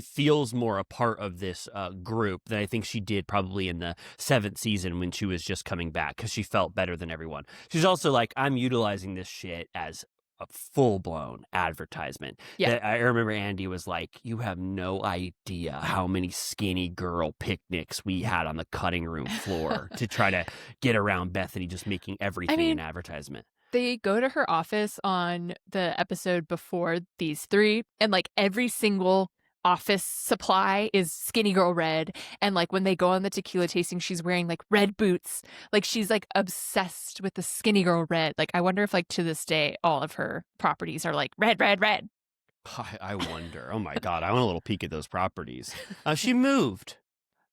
feels more a part of this group than I think she did probably in the 7th season when she was just coming back, because she felt better than everyone. She's also like, I'm utilizing this shit as a full-blown advertisement. Yeah. I remember Andy was like, you have no idea how many skinny girl picnics we had on the cutting room floor to try to get around Bethany just making everything an advertisement. They go to her office on the episode before these 3, and like every single office supply is skinny girl red. And like when they go on the tequila tasting, she's wearing like red boots. Like, she's like obsessed with the skinny girl red. Like, I wonder if like to this day, all of her properties are like red, red, red. I wonder. Oh my God. I want a little peek at those properties. She moved.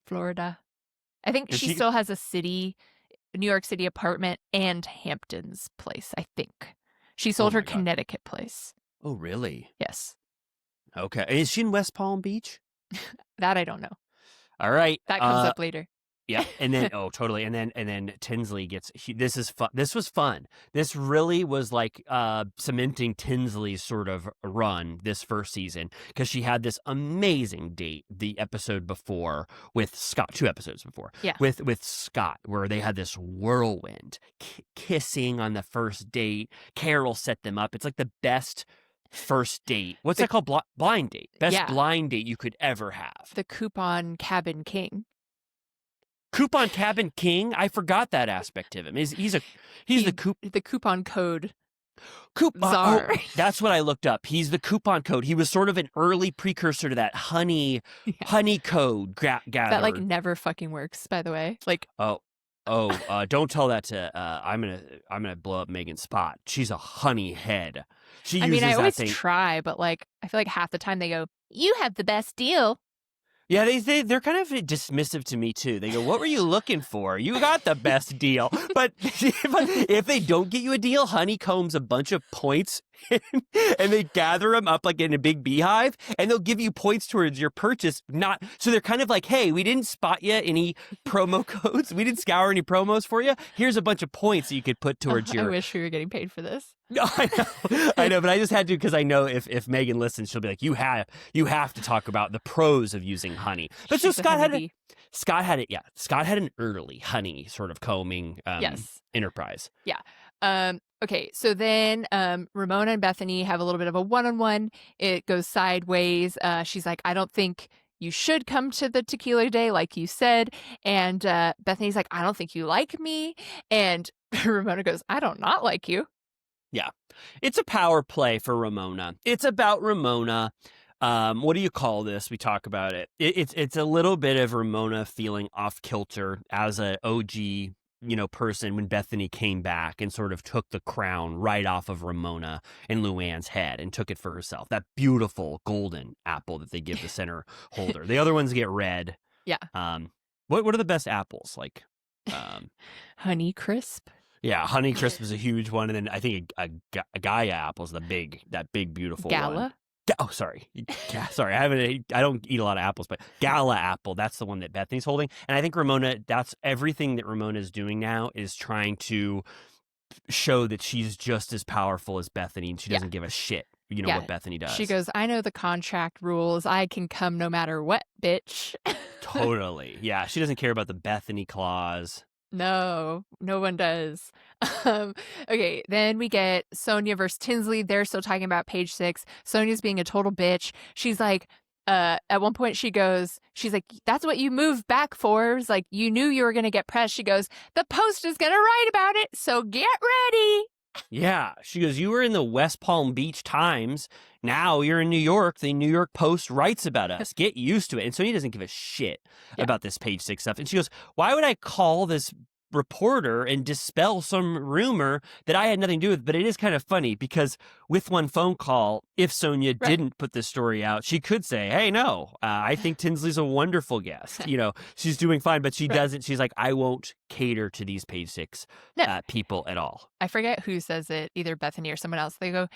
Florida. I think she still has a New York City apartment and Hampton's place, I think. She sold her Connecticut place. Oh, really? Yes. Okay. Is she in West Palm Beach? That I don't know. All right. That comes up later. Yeah, and then totally, and then Tinsley gets. This is fun. This was fun. This really was like cementing Tinsley's sort of run this first season, because she had this amazing date the episode before with Scott, 2 episodes before, with Scott, where they had this whirlwind kissing on the first date. Carol set them up. It's like the best first date. What's that called? Blind date. Best blind date you could ever have. The Coupon Cabin King. Coupon Cabin King? I forgot that aspect of him. He's the coupon code coupon czar. Oh, that's what I looked up. He's the coupon code. He was sort of an early precursor to that honey code gatherer. That like never fucking works, by the way. Like don't tell that to I'm gonna blow up Megan's spot. She's a honey head. I always try, but like I feel like half the time they go, "You have the best deal." Yeah, they're kind of dismissive to me too. They go, "What were you looking for? You got the best deal." But if they don't get you a deal, honeycombs a bunch of points and they gather them up like in a big beehive, and they'll give you points towards your purchase. Not so they're kind of like, hey, we didn't spot you any promo codes, we didn't scour any promos for you. Here's a bunch of points that you could put towards your. I wish we were getting paid for this. No, I know, but I just had to because I know if Megan listens, she'll be like, you have to talk about the pros of using honey. But so Scott had it. Yeah, Scott had an early honey sort of combing enterprise. Yeah. Okay, so then Ramona and Bethany have a little bit of a one-on-one. It goes sideways. She's like, I don't think you should come to the tequila day like you said. And Bethany's like, I don't think you like me. And Ramona goes, I don't not like you. Yeah. It's a power play for Ramona. It's about Ramona. What do you call this? We talk about it. It's a little bit of Ramona feeling off kilter as a OG, person when Bethany came back and sort of took the crown right off of Ramona and Luann's head and took it for herself. That beautiful golden apple that they give the center holder. The other ones get red. Yeah. What are the best apples? Like, Honey Crisp. Yeah, Honey Crisp is a huge one, and then I think a Gaia apple is that big beautiful Gala? one. Oh, sorry. Sorry, I don't eat a lot of apples, but Gala apple, that's the one that Bethany's holding. And I think Ramona, that's everything that Ramona is doing now is trying to show that she's just as powerful as Bethany, and she doesn't give a shit, what Bethany does. She goes, I know the contract rules. I can come no matter what, bitch. Totally. Yeah, she doesn't care about the Bethany clause. No one does. Okay, then we get Sonya versus Tinsley. They're still talking about page 6. Sonya's being a total bitch. She's like, at one point she's like, that's what you moved back for. It's like, you knew you were going to get pressed. She goes, the Post is going to write about it, so get ready. Yeah, she goes, you were in the West Palm Beach Times. Now you're in New York. The New York Post writes about us. Get used to it. And Sonya doesn't give a shit about this page 6 stuff. And she goes, why would I call this reporter and dispel some rumor that I had nothing to do with? But it is kind of funny because with one phone call, if Sonya didn't put this story out, she could say, hey, no, I think Tinsley's a wonderful guest. She's doing fine, but she doesn't. She's like, I won't cater to these page 6 people at all. I forget who says it, either Bethany or someone else. They go,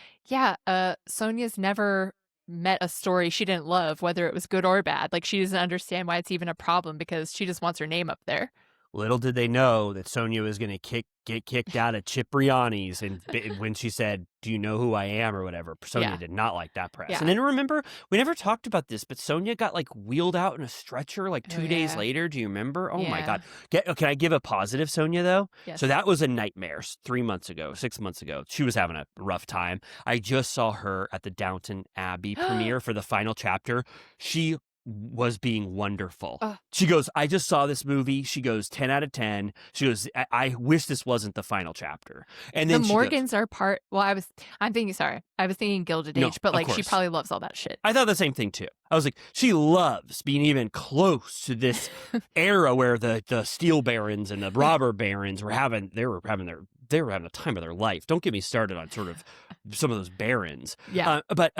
Sonya's never met a story she didn't love, whether it was good or bad. Like, she doesn't understand why it's even a problem because she just wants her name up there. Little did they know that Sonya was going to get kicked out of Cipriani's, and when she said, do you know who I am or whatever, Sonya did not like that press. And then remember, we never talked about this, but Sonya got like wheeled out in a stretcher like 2 days later. Do you remember? Oh my God. Can I give a positive Sonya though? Yes. So that was a nightmare 6 months ago. She was having a rough time. I just saw her at the Downton Abbey premiere for the final chapter. She was being wonderful. She goes, I just saw this movie. She goes, 10 out of 10. She goes, I wish this wasn't the final chapter. And then the Morgans are part. Well, I was thinking Gilded Age, but like she probably loves all that shit. I thought the same thing too. I was like, she loves being even close to this era where the steel barons and the robber barons were having a time of their life. Don't get me started on sort of some of those barons. Yeah. But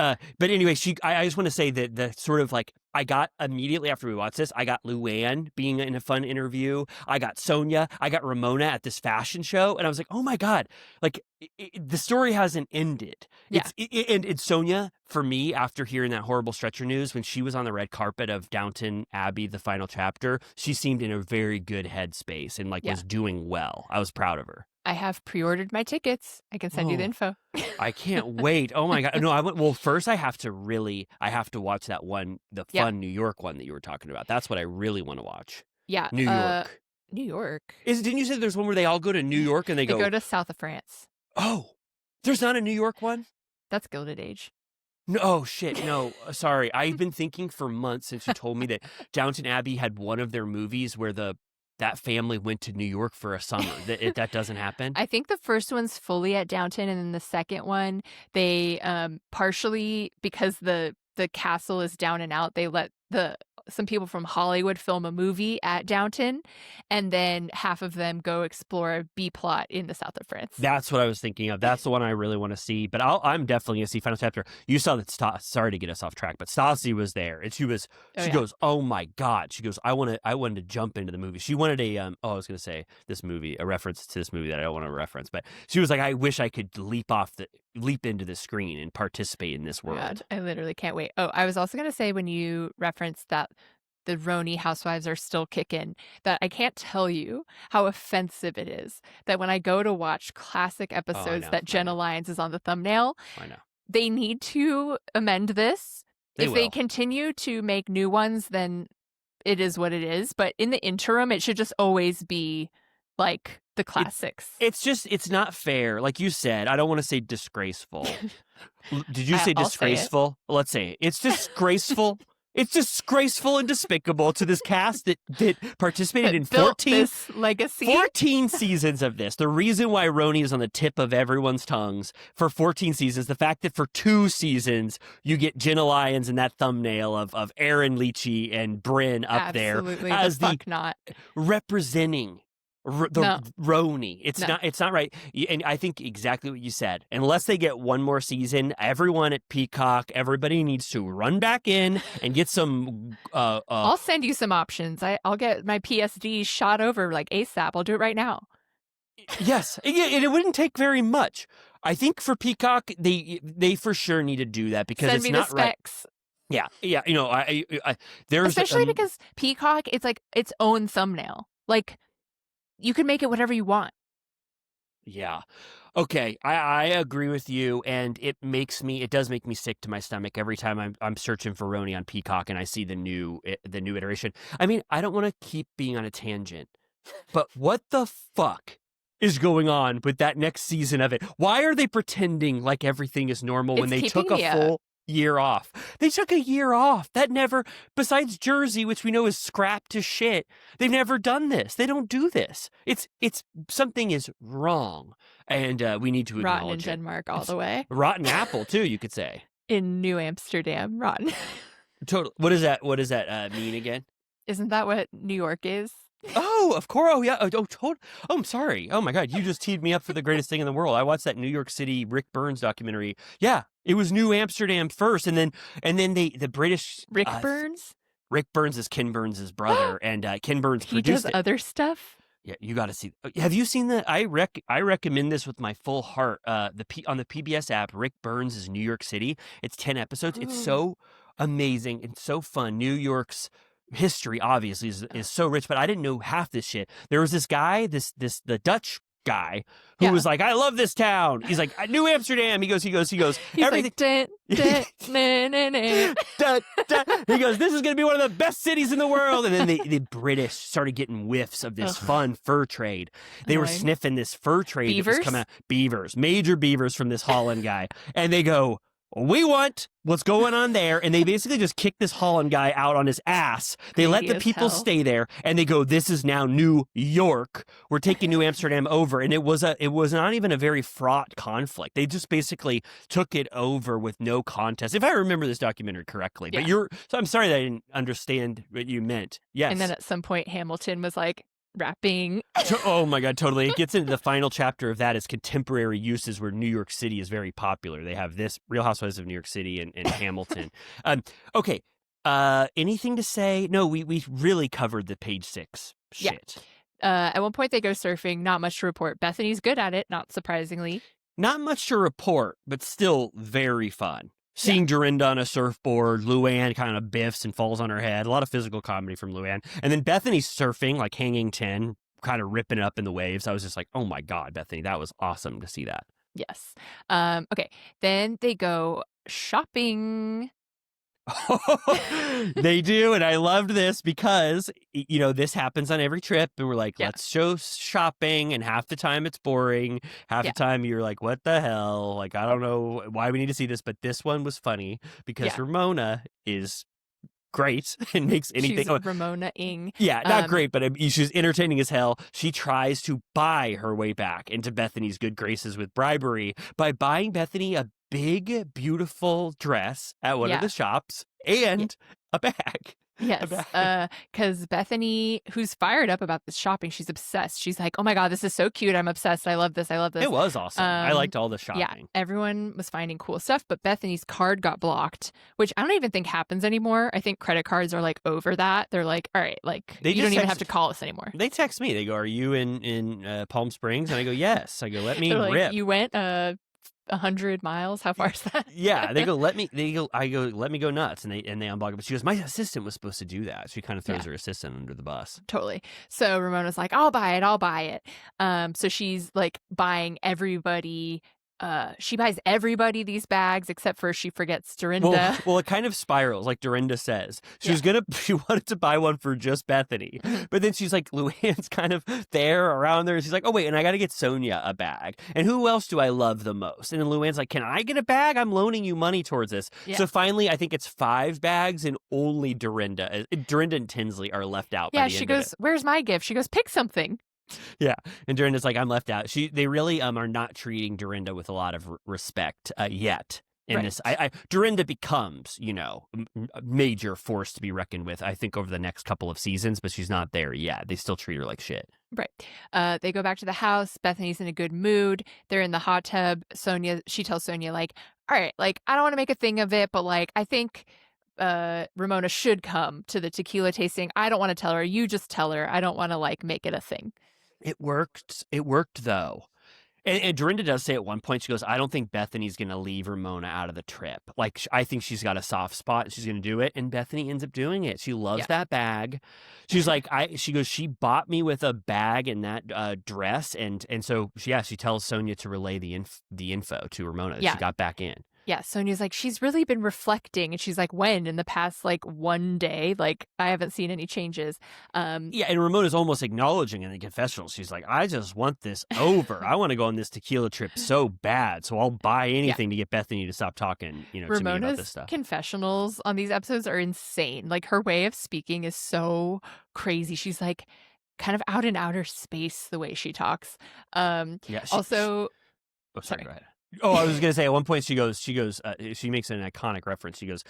anyway, I just want to say that the sort of like, I got immediately after we watched this, I got Luann being in a fun interview. I got Sonya. I got Ramona at this fashion show. And I was like, oh my God, like the story hasn't ended. Yeah. And Sonya, for me, after hearing that horrible stretcher news, when she was on the red carpet of Downton Abbey, the final chapter, she seemed in a very good headspace and was doing well. I was proud of her. I have pre-ordered my tickets. I can send you the info. I can't wait. Oh my God. No, well, first I have to watch that one, the fun New York one that you were talking about. That's what I really want to watch. Yeah. New York. New York. Didn't you say there's one where they all go to New York and they go to south of France? Oh, there's not a New York one? That's Gilded Age. No, oh shit. No, sorry. I've been thinking for months since you told me that Downton Abbey had one of their movies where that family went to New York for a summer. That doesn't happen. I think the first one's fully at Downton, and then the second one, they partially, because the castle is down and out, they let some people from Hollywood film a movie at Downton, and then half of them go explore a B plot in the south of France. That's what I was thinking of. That's the one I really want to see. But I'm definitely going to see final chapter. You saw that. Sorry to get us off track, but Stassi was there, and she goes, "Oh my God!" She goes, "I wanted to jump into the movie." She wanted I was going to say this movie, a reference to this movie that I don't want to reference, but she was like, "I wish I could leap off leap into the screen and participate in this Oh my world. God, I literally can't wait. Oh, I was also going to say when you referenced that the RHONY Housewives are still kicking, that I can't tell you how offensive it is that when I go to watch classic episodes that Jenna Lyons is on the thumbnail, I know. they need to amend this. If they will. continue to make new ones, then it is what it is. But in the interim, it should just always be like the classics. It's not fair. Like you said, I don't want to say disgraceful. Did you say I'll disgraceful? say Let's say it. It's disgraceful. It's disgraceful and despicable to this cast that participated in 14 seasons of this. The reason why RHONY is on the tip of everyone's tongues for 14 seasons, the fact that for 2 seasons you get Jenna Lyons in that thumbnail of Aaron Leachy and Brynn up there as representing RHONY. It's not right. And I think exactly what you said. Unless they get one more season, everyone at Peacock, everybody needs to run back in and get some. I'll send you some options. I'll get my PSD shot over like ASAP. I'll do it right now. Yes, and it wouldn't take very much. I think for Peacock, they for sure need to do that because it's not right. Yeah. You know, there's especially because Peacock, it's like its own thumbnail. Like, you can make it whatever you want. Yeah. Okay. I agree with you, and it does make me sick to my stomach every time I'm searching for RHONY on Peacock and I see the new iteration. I mean, I don't want to keep being on a tangent, but what the fuck is going on with that next season of it? Why are they pretending like everything is normal when they took a full year off? They took a year off. That never, besides Jersey, which we know is scrapped to shit, they've never done this. They don't do this. It's something is wrong, and we need to acknowledge rotten in Denmark all the way. Rotten apple too, you could say. In New Amsterdam, rotten. Total. What does that mean again? Isn't that what New York is? Oh, of course. Oh, yeah. Oh, I'm sorry. Oh, my God. You just teed me up for the greatest thing in the world. I watched that New York City Rick Burns documentary. Yeah, it was New Amsterdam first, and then the British Rick Burns. Rick Burns is Ken Burns' brother, and Ken Burns produced it. He does other stuff. Yeah, you got to see. Have you seen that? I recommend this with my full heart. On the PBS app, Rick Burns' New York City. It's 10 episodes. It's so amazing and so fun. New York's history obviously is so rich, but I didn't know half this shit. There was this guy, the Dutch guy who was like, I love this town. He's like, New Amsterdam. He goes. He's everything. Like, He goes, this is going to be one of the best cities in the world. And then the British started getting whiffs of this fun fur trade. They were sniffing this fur trade. Beavers? That was coming out. Beavers, major beavers from this Holland guy. And they go, we want what's going on there. And they basically just kick this Holland guy out on his ass. They let the people stay there, and they go, this is now New York. We're taking New Amsterdam over. And it was not even a very fraught conflict. They just basically took it over with no contest, if I remember this documentary correctly. But so I'm sorry that I didn't understand what you meant. Yes. And then at some point Hamilton was like, rapping. Oh my God, totally. It gets into the final chapter of that as contemporary uses where New York City is very popular. They have this Real Housewives of New York City and Hamilton. Okay. Anything to say? No, we really covered the page 6 shit. Yeah. At one point they go surfing, not much to report. Bethany's good at it, not surprisingly. Not much to report, but still very fun. Seeing Dorinda on a surfboard, Luann kind of biffs and falls on her head. A lot of physical comedy from Luann. And then Bethany's surfing, like hanging 10, kind of ripping it up in the waves. I was just like, oh my God, Bethany, that was awesome to see that. Yes. Okay. Then they go shopping. They do, and I loved this because this happens on every trip, and we're like, let's show shopping, and half the time it's boring, half the time you're like, what the hell, like I don't know why we need to see this, but this one was funny because Ramona is great and makes anything. She's Ramona-ing. Yeah, not great, but she's entertaining as hell. She tries to buy her way back into Bethany's good graces with bribery by buying Bethany a big, beautiful dress at one of the shops and a bag. Yes, because Bethany, who's fired up about this shopping, she's obsessed. She's like, oh my God, this is so cute. I'm obsessed. I love this. It was awesome. I liked all the shopping. Yeah, everyone was finding cool stuff, but Bethany's card got blocked, which I don't even think happens anymore. I think credit cards are like over that. They're like, all right, like you don't even have to call us anymore. They text me. They go, are you in Palm Springs? And I go, yes. I go, let me like, rip. You went 100 miles. How far is that? Yeah, they go, let me go nuts. And they unblock it. But she goes, my assistant was supposed to do that. She kind of throws her assistant under the bus. Totally. So Ramona's like, I'll buy it. So she's like buying everybody. She buys everybody these bags except for she forgets Dorinda. Well, it kind of spirals, like Dorinda says. She wanted to buy one for just Bethany, but then she's like, Luann's kind of there around there. She's like, oh wait, and I got to get Sonya a bag. And who else do I love the most? And then Luann's like, can I get a bag? I'm loaning you money towards this. Yeah. So finally, I think it's 5 bags, and only Dorinda and Tinsley are left out. Yeah, she goes, where's my gift? She goes, pick something. Yeah, and Dorinda's like, I'm left out. They really are not treating Dorinda with a lot of respect yet. In this, Dorinda becomes, a major force to be reckoned with, I think, over the next couple of seasons, but she's not there yet. They still treat her like shit. Right. They go back to the house. Bethany's in a good mood. They're in the hot tub. She tells Sonya, like, all right, like, I don't want to make a thing of it, but like, I think Ramona should come to the tequila tasting. I don't want to tell her. You just tell her. I don't want to like make it a thing. It worked though. And Dorinda does say at one point, she goes, I don't think Bethany's going to leave Ramona out of the trip. Like, I think she's got a soft spot and she's going to do it. And Bethany ends up doing it. She loves that bag. She's like, she goes, she bought me with a bag and that dress. And so, she tells Sonya to relay the info to Ramona that she got back in. Yeah, Sonya's like, she's really been reflecting. And she's like, when? In the past, like, one day? Like, I haven't seen any changes. Yeah, and Ramona's almost acknowledging in the confessional. She's like, I just want this over. I want to go on this tequila trip so bad. So I'll buy anything to get Bethany to stop talking, to me about this stuff. Confessionals on these episodes are insane. Like, her way of speaking is so crazy. She's like kind of out in outer space the way she talks. Sorry, go ahead. Oh, I was going to say at one point she makes an iconic reference. She goes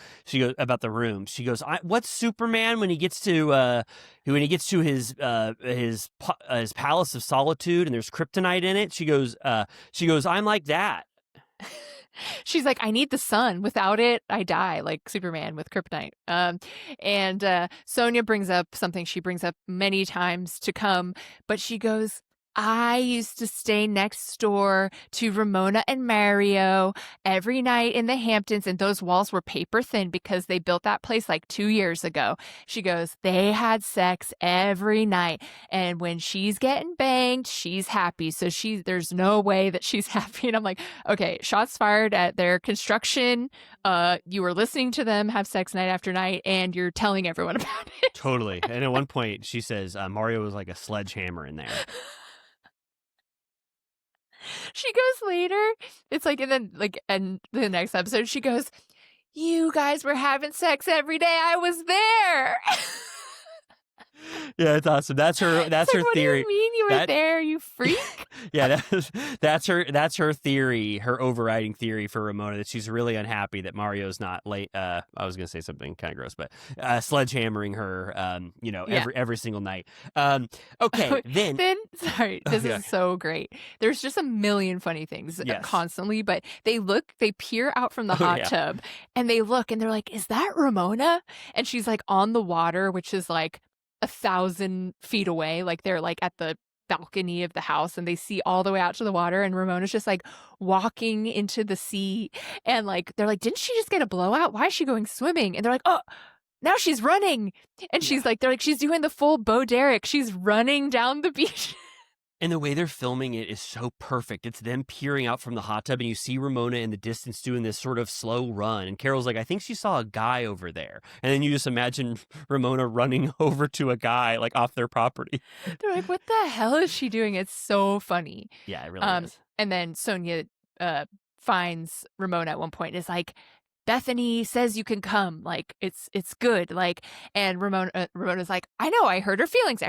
about the room. She goes, what's Superman when he gets to his palace of solitude and there's kryptonite in it? She goes, I'm like that. She's like, I need the sun. Without it, I die, like Superman with kryptonite. And Sonya brings up something she brings up many times to come, but she goes, I used to stay next door to Ramona and Mario every night in the Hamptons, and those walls were paper thin because they built that place like 2 years ago. She goes, they had sex every night, and when she's getting banged, she's happy. So there's no way that she's happy. And I'm like, okay, shots fired at their construction. You were listening to them have sex night after night, and you're telling everyone about it. Totally. And at one point, she says Mario was like a sledgehammer in there. She goes later. It's like, and the next episode, she goes, you guys were having sex every day. I was there. Yeah, it's awesome. That's her theory. What do you mean you were there, you freak? Yeah, that's her theory, her overriding theory for Ramona, that she's really unhappy that Mario's not late. I was gonna say something kind of gross, but sledgehammering her, every single night. Okay, then sorry, this is so great. There's just a million funny things constantly, but they peer out from the hot tub and they look and they're like, is that Ramona? And she's like on the water, which is like 1,000 feet away. Like they're like at the balcony of the house and they see all the way out to the water, and Ramona's just like walking into the sea, and like they're like, didn't she just get a blowout? Why is she going swimming? And they're like, oh, now she's running. And she's like, they're like, she's doing the full Bo Derek. She's running down the beach. And the way they're filming it is so perfect. It's them peering out from the hot tub, and you see Ramona in the distance doing this sort of slow run. And Carol's like, I think she saw a guy over there. And then you just imagine Ramona running over to a guy, like, off their property. They're like, what the hell is she doing? It's so funny. Yeah, it really is. And then Sonya finds Ramona at one point and is like, Bethany says you can come, like it's good, like, and Ramona's like, I know, I hurt her feelings.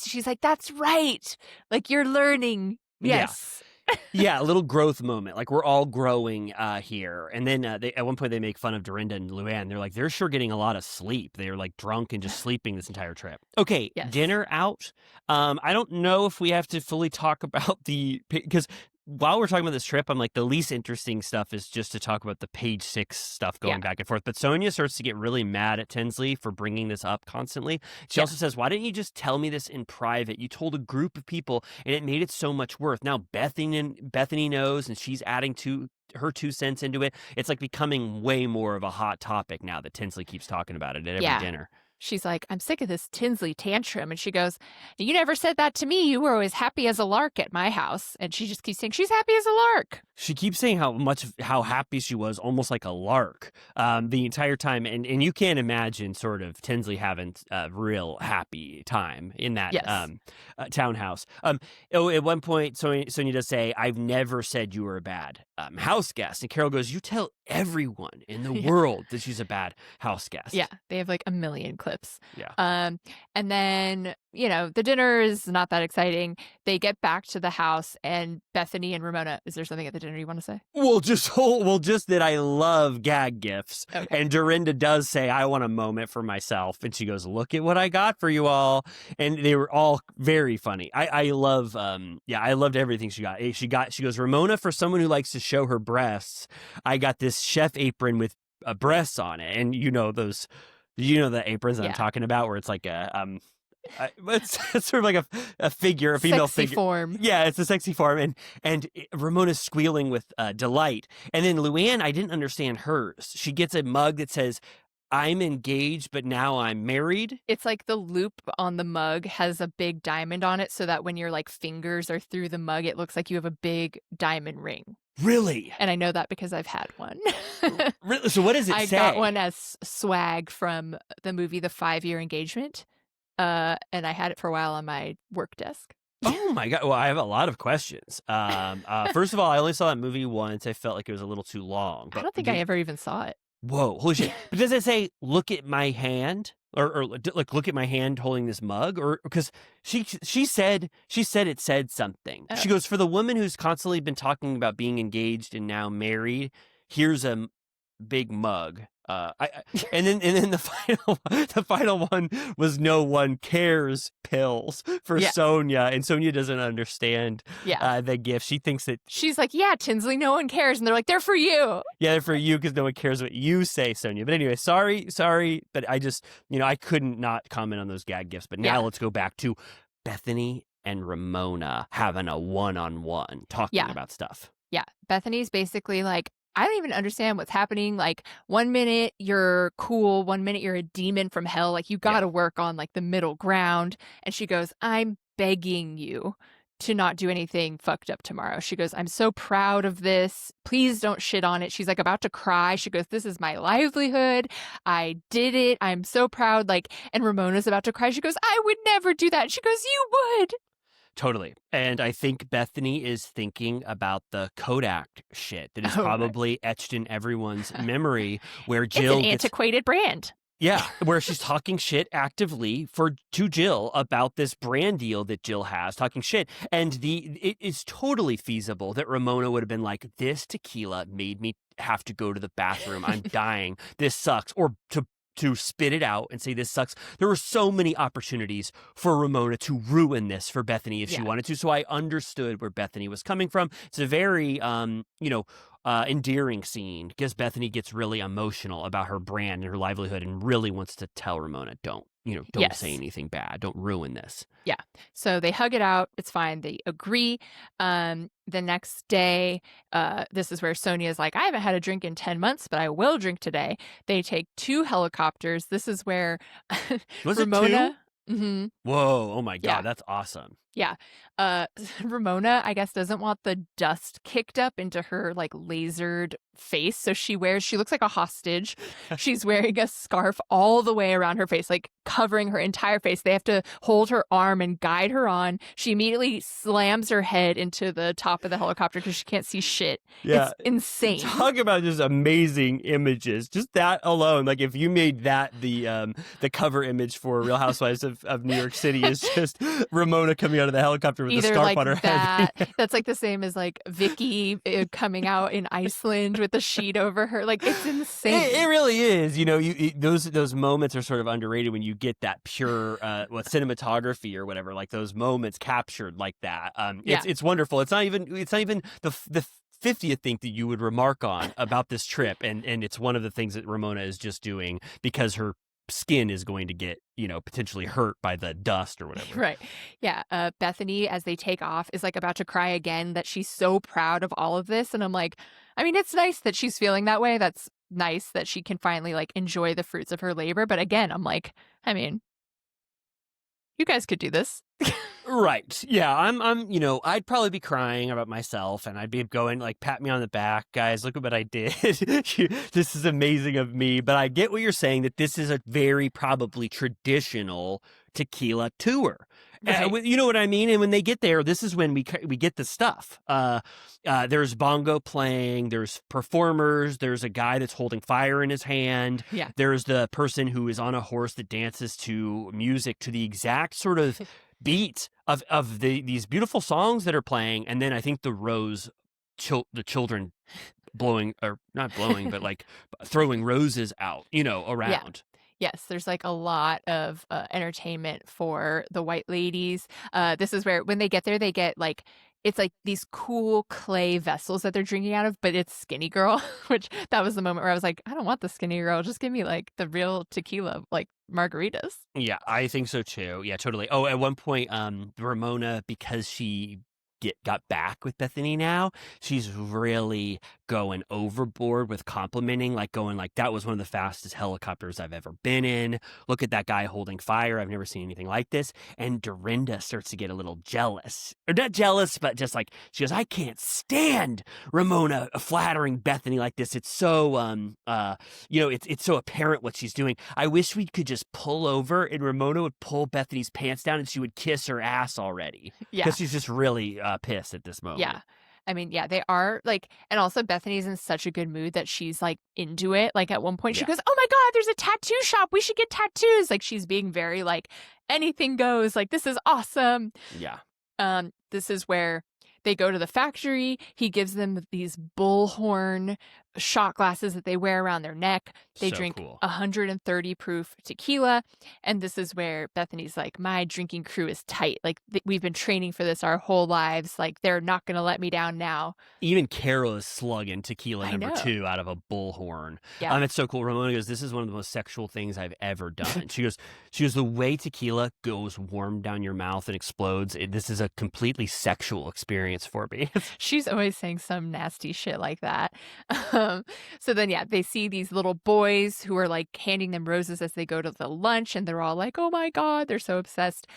She's like, that's right, like you're learning. Yes. Yeah, a little growth moment, like we're all growing here. And then at one point they make fun of Dorinda and Luann. They're like, they're sure getting a lot of sleep. They're like drunk and just sleeping this entire trip. Okay, dinner out. I don't know if we have to fully talk about because while we're talking about this trip, I'm like, the least interesting stuff is just to talk about the page 6 stuff going back and forth. But Sonya starts to get really mad at Tinsley for bringing this up constantly. She also says, why didn't you just tell me this in private? You told a group of people and it made it so much worse. Now Bethany knows and she's adding her 2 cents into it. It's like becoming way more of a hot topic now that Tinsley keeps talking about it at every dinner. She's like, I'm sick of this Tinsley tantrum. And she goes, you never said that to me. You were always happy as a lark at my house. And she just keeps saying she's happy as a lark. She keeps saying how happy she was, almost like a lark, the entire time. And you can't imagine sort of Tinsley having a real happy time in that townhouse. At one point, Sonya does say, I've never said you were a bad house guest. And Carol goes, you tell everyone in the world that she's a bad house guest. Yeah, they have like a million clips. Yeah. And then, the dinner is not that exciting. They get back to the house and Bethany and Ramona, is there something at the dinner you want to say? Well, just that I love gag gifts. Okay. And Dorinda does say, I want a moment for myself. And she goes, look at what I got for you all. And they were all very funny. I love, I loved everything she got. She goes, Ramona, for someone who likes to show her breasts, I got this chef apron with breasts on it. And the aprons that I'm talking about where it's like it's sort of like a figure, a female sexy figure. Form. Yeah, it's a sexy form. And Ramona's squealing with delight. And then Luann, I didn't understand hers. She gets a mug that says, I'm engaged, but now I'm married. It's like the loop on the mug has a big diamond on it so that when your like fingers are through the mug, it looks like you have a big diamond ring. Really? And I know that because I've had one. Really? So what does it say? I got one as swag from the movie The 5-Year Engagement. And I had it for a while on my work desk. Oh my God. Well, I have a lot of questions. First of all, I only saw that movie once. I felt like it was a little too long. I don't think I ever even saw it. Whoa, holy shit. But does it say, look at my hand? Or like, look at my hand holding this mug? Or because she said it said something. Oh. She goes, for the woman who's constantly been talking about being engaged and now married, here's a big mug. And then the final one was no one cares pills for Sonya, and Sonya doesn't understand the gift. She thinks that she's like, yeah, Tinsley, no one cares, and they're like, they're for you. Yeah, they're for you because no one cares what you say, Sonya. But anyway, sorry, but I just I couldn't not comment on those gag gifts. But now let's go back to Bethany and Ramona having a one-on-one talking about stuff. Yeah, Bethany's basically like, I don't even understand what's happening. Like 1 minute you're cool, 1 minute you're a demon from hell. Like you got to work on like the middle ground. And she goes, I'm begging you to not do anything fucked up tomorrow. She goes, I'm so proud of this. Please don't shit on it. She's like about to cry. She goes, this is my livelihood. I did it. I'm so proud. Like, and Ramona's about to cry. She goes, I would never do that. She goes, you would. Totally. And I think Bethany is thinking about the Kodak shit that is probably etched in everyone's memory where Jill it's an antiquated brand. Yeah, where she's talking shit actively to Jill about this brand deal that Jill has, talking shit. And it is totally feasible that Ramona would have been like, this tequila made me have to go to the bathroom. I'm dying. This sucks. Or to spit it out and say this sucks. There were so many opportunities for Ramona to ruin this for Bethany if she wanted to. So I understood where Bethany was coming from. It's a very, endearing scene because Bethany gets really emotional about her brand and her livelihood and really wants to tell Ramona, don't say anything bad. Don't ruin this. Yeah. So they hug it out. It's fine. They agree. The next day, this is where Sonya is like, I haven't had a drink in 10 months, but I will drink today. They take 2 helicopters. This is where Ramona. Mm-hmm. Whoa. Oh my God. That's awesome. Yeah. Ramona, I guess, doesn't want the dust kicked up into her like lasered face. So she looks like a hostage. She's wearing a scarf all the way around her face, like covering her entire face. They have to hold her arm and guide her on. She immediately slams her head into the top of the helicopter because she can't see shit. Yeah. It's insane. Talk about just amazing images. Just that alone. Like if you made that the cover image for Real Housewives of New York City is just Ramona coming out of the helicopter with either the scarf like on her that, head. That's like the same as like Vicky coming out in Iceland with the sheet over her. Like, it's insane. It really is. You know, those moments are sort of underrated when you get that pure cinematography or whatever. Like those moments captured like that. It's wonderful. It's not even the 50th thing that you would remark on about this trip, and it's one of the things that Ramona is just doing because her skin is going to get, you know, potentially hurt by the dust or whatever. Right. Yeah. Bethany, as they take off, is like about to cry again that she's so proud of all of this. And I'm like, I mean, it's nice that she's feeling that way. That's nice that she can finally like enjoy the fruits of her labor. But again, I'm like, I mean, you guys could do this. Right. Yeah. I'm, you know, I'd probably be crying about myself, and I'd be going like, pat me on the back, guys, look at what I did. This is amazing of me. But I get what you're saying, that this is a very probably traditional tequila tour. Right. You know what I mean? And when they get there, this is when we get the stuff. There's bongo playing, there's performers, there's a guy that's holding fire in his hand. Yeah. There's the person who is on a horse that dances to music to the exact sort of beat of these beautiful songs that are playing. And then I think the children blowing, or not blowing, but like throwing roses out, you know, around. Yes, there's like a lot of entertainment for the white ladies. This is where when they get there, they get like, it's like these cool clay vessels that they're drinking out of, but it's Skinny Girl, which that was the moment where I was like, I don't want the Skinny Girl. Just give me like the real tequila, like margaritas. Yeah, I think so too. Yeah, totally. Oh, at one point, Ramona, because she got back with Bethany now, she's really going overboard with complimenting, like going like, that was one of the fastest helicopters I've ever been in. Look at that guy holding fire. I've never seen anything like this. And Dorinda starts to get a little jealous. Or not jealous, but just like, she goes, I can't stand Ramona flattering Bethany like this. It's so, you know, it's so apparent what she's doing. I wish we could just pull over and Ramona would pull Bethany's pants down and she would kiss her ass already. Yeah. Because she's just really pissed at this moment. Yeah. I mean, yeah, they are like, and also Bethany's in such a good mood that she's like into it. Like at one point she goes, oh my God, there's a tattoo shop. We should get tattoos. Like she's being very like, anything goes. Like, this is awesome. Yeah. This is where they go to the factory. He gives them these bullhorn shot glasses that they wear around their neck. They drink 130 proof tequila. And this is where Bethany's like, my drinking crew is tight. Like we've been training for this our whole lives. Like they're not going to let me down now. Even Carol is slugging tequila number 2 out of a bullhorn. Yeah. It's so cool. Ramona goes, this is one of the most sexual things I've ever done. She goes, the way tequila goes warm down your mouth and explodes, this is a completely sexual experience for me. She's always saying some nasty shit like that. So then, yeah, they see these little boys who are like handing them roses as they go to the lunch, and they're all like, oh my God, they're so obsessed.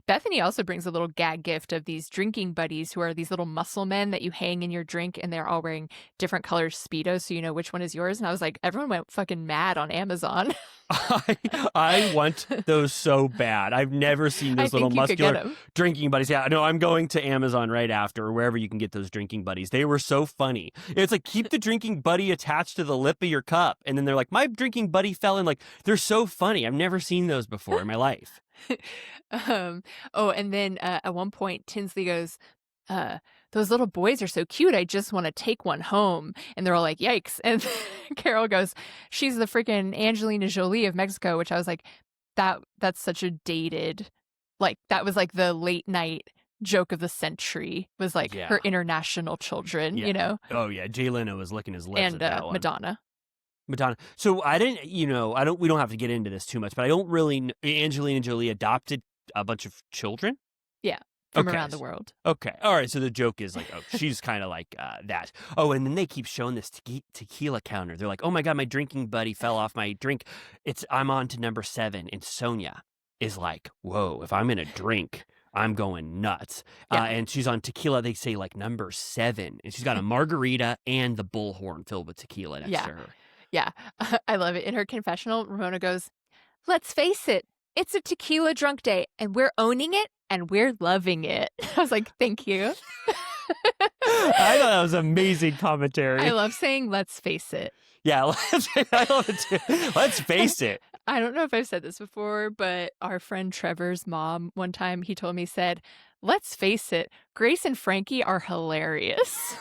Bethany also brings a little gag gift of these drinking buddies who are these little muscle men that you hang in your drink, and they're all wearing different color Speedos, so you know which one is yours. And I was like, everyone went fucking mad on Amazon. I want those so bad. I've never seen those little muscular drinking buddies. Yeah, no, I'm going to Amazon right after, or wherever you can get those drinking buddies. They were so funny. It's like, keep the drinking buddy attached to the lip of your cup. And then they're like, my drinking buddy fell in. Like, they're so funny. I've never seen those before in my life. Oh, and then at one point, Tinsley goes, those little boys are so cute. I just want to take one home. And they're all like, yikes. And Carol goes, she's the freaking Angelina Jolie of Mexico, which I was like, that's such a dated, like, that was like the late night joke of the century, was like her international children, you know? Oh yeah. Jay Leno was licking his lips and at that one. Madonna. So we don't have to get into this too much, but I don't really, Angelina Jolie adopted a bunch of children? Yeah. From around the world. Okay. All right. So the joke is like, oh, she's kind of like that. Oh, and then they keep showing this tequila counter. They're like, oh my God, my drinking buddy fell off my drink. I'm on to number 7. And Sonya is like, whoa, if I'm going to drink, I'm going nuts. Yeah. And she's on tequila. They say like number 7. And she's got a margarita and the bullhorn filled with tequila next to her. Yeah. I love it. In her confessional, Ramona goes, let's face it. It's a tequila drunk day and we're owning it and we're loving it. I was like, thank you. I thought that was amazing commentary. I love saying, let's face it. Yeah, I love it too. Let's face it. I don't know if I've said this before, but our friend Trevor's mom, one time he told me, said, let's face it, Grace and Frankie are hilarious.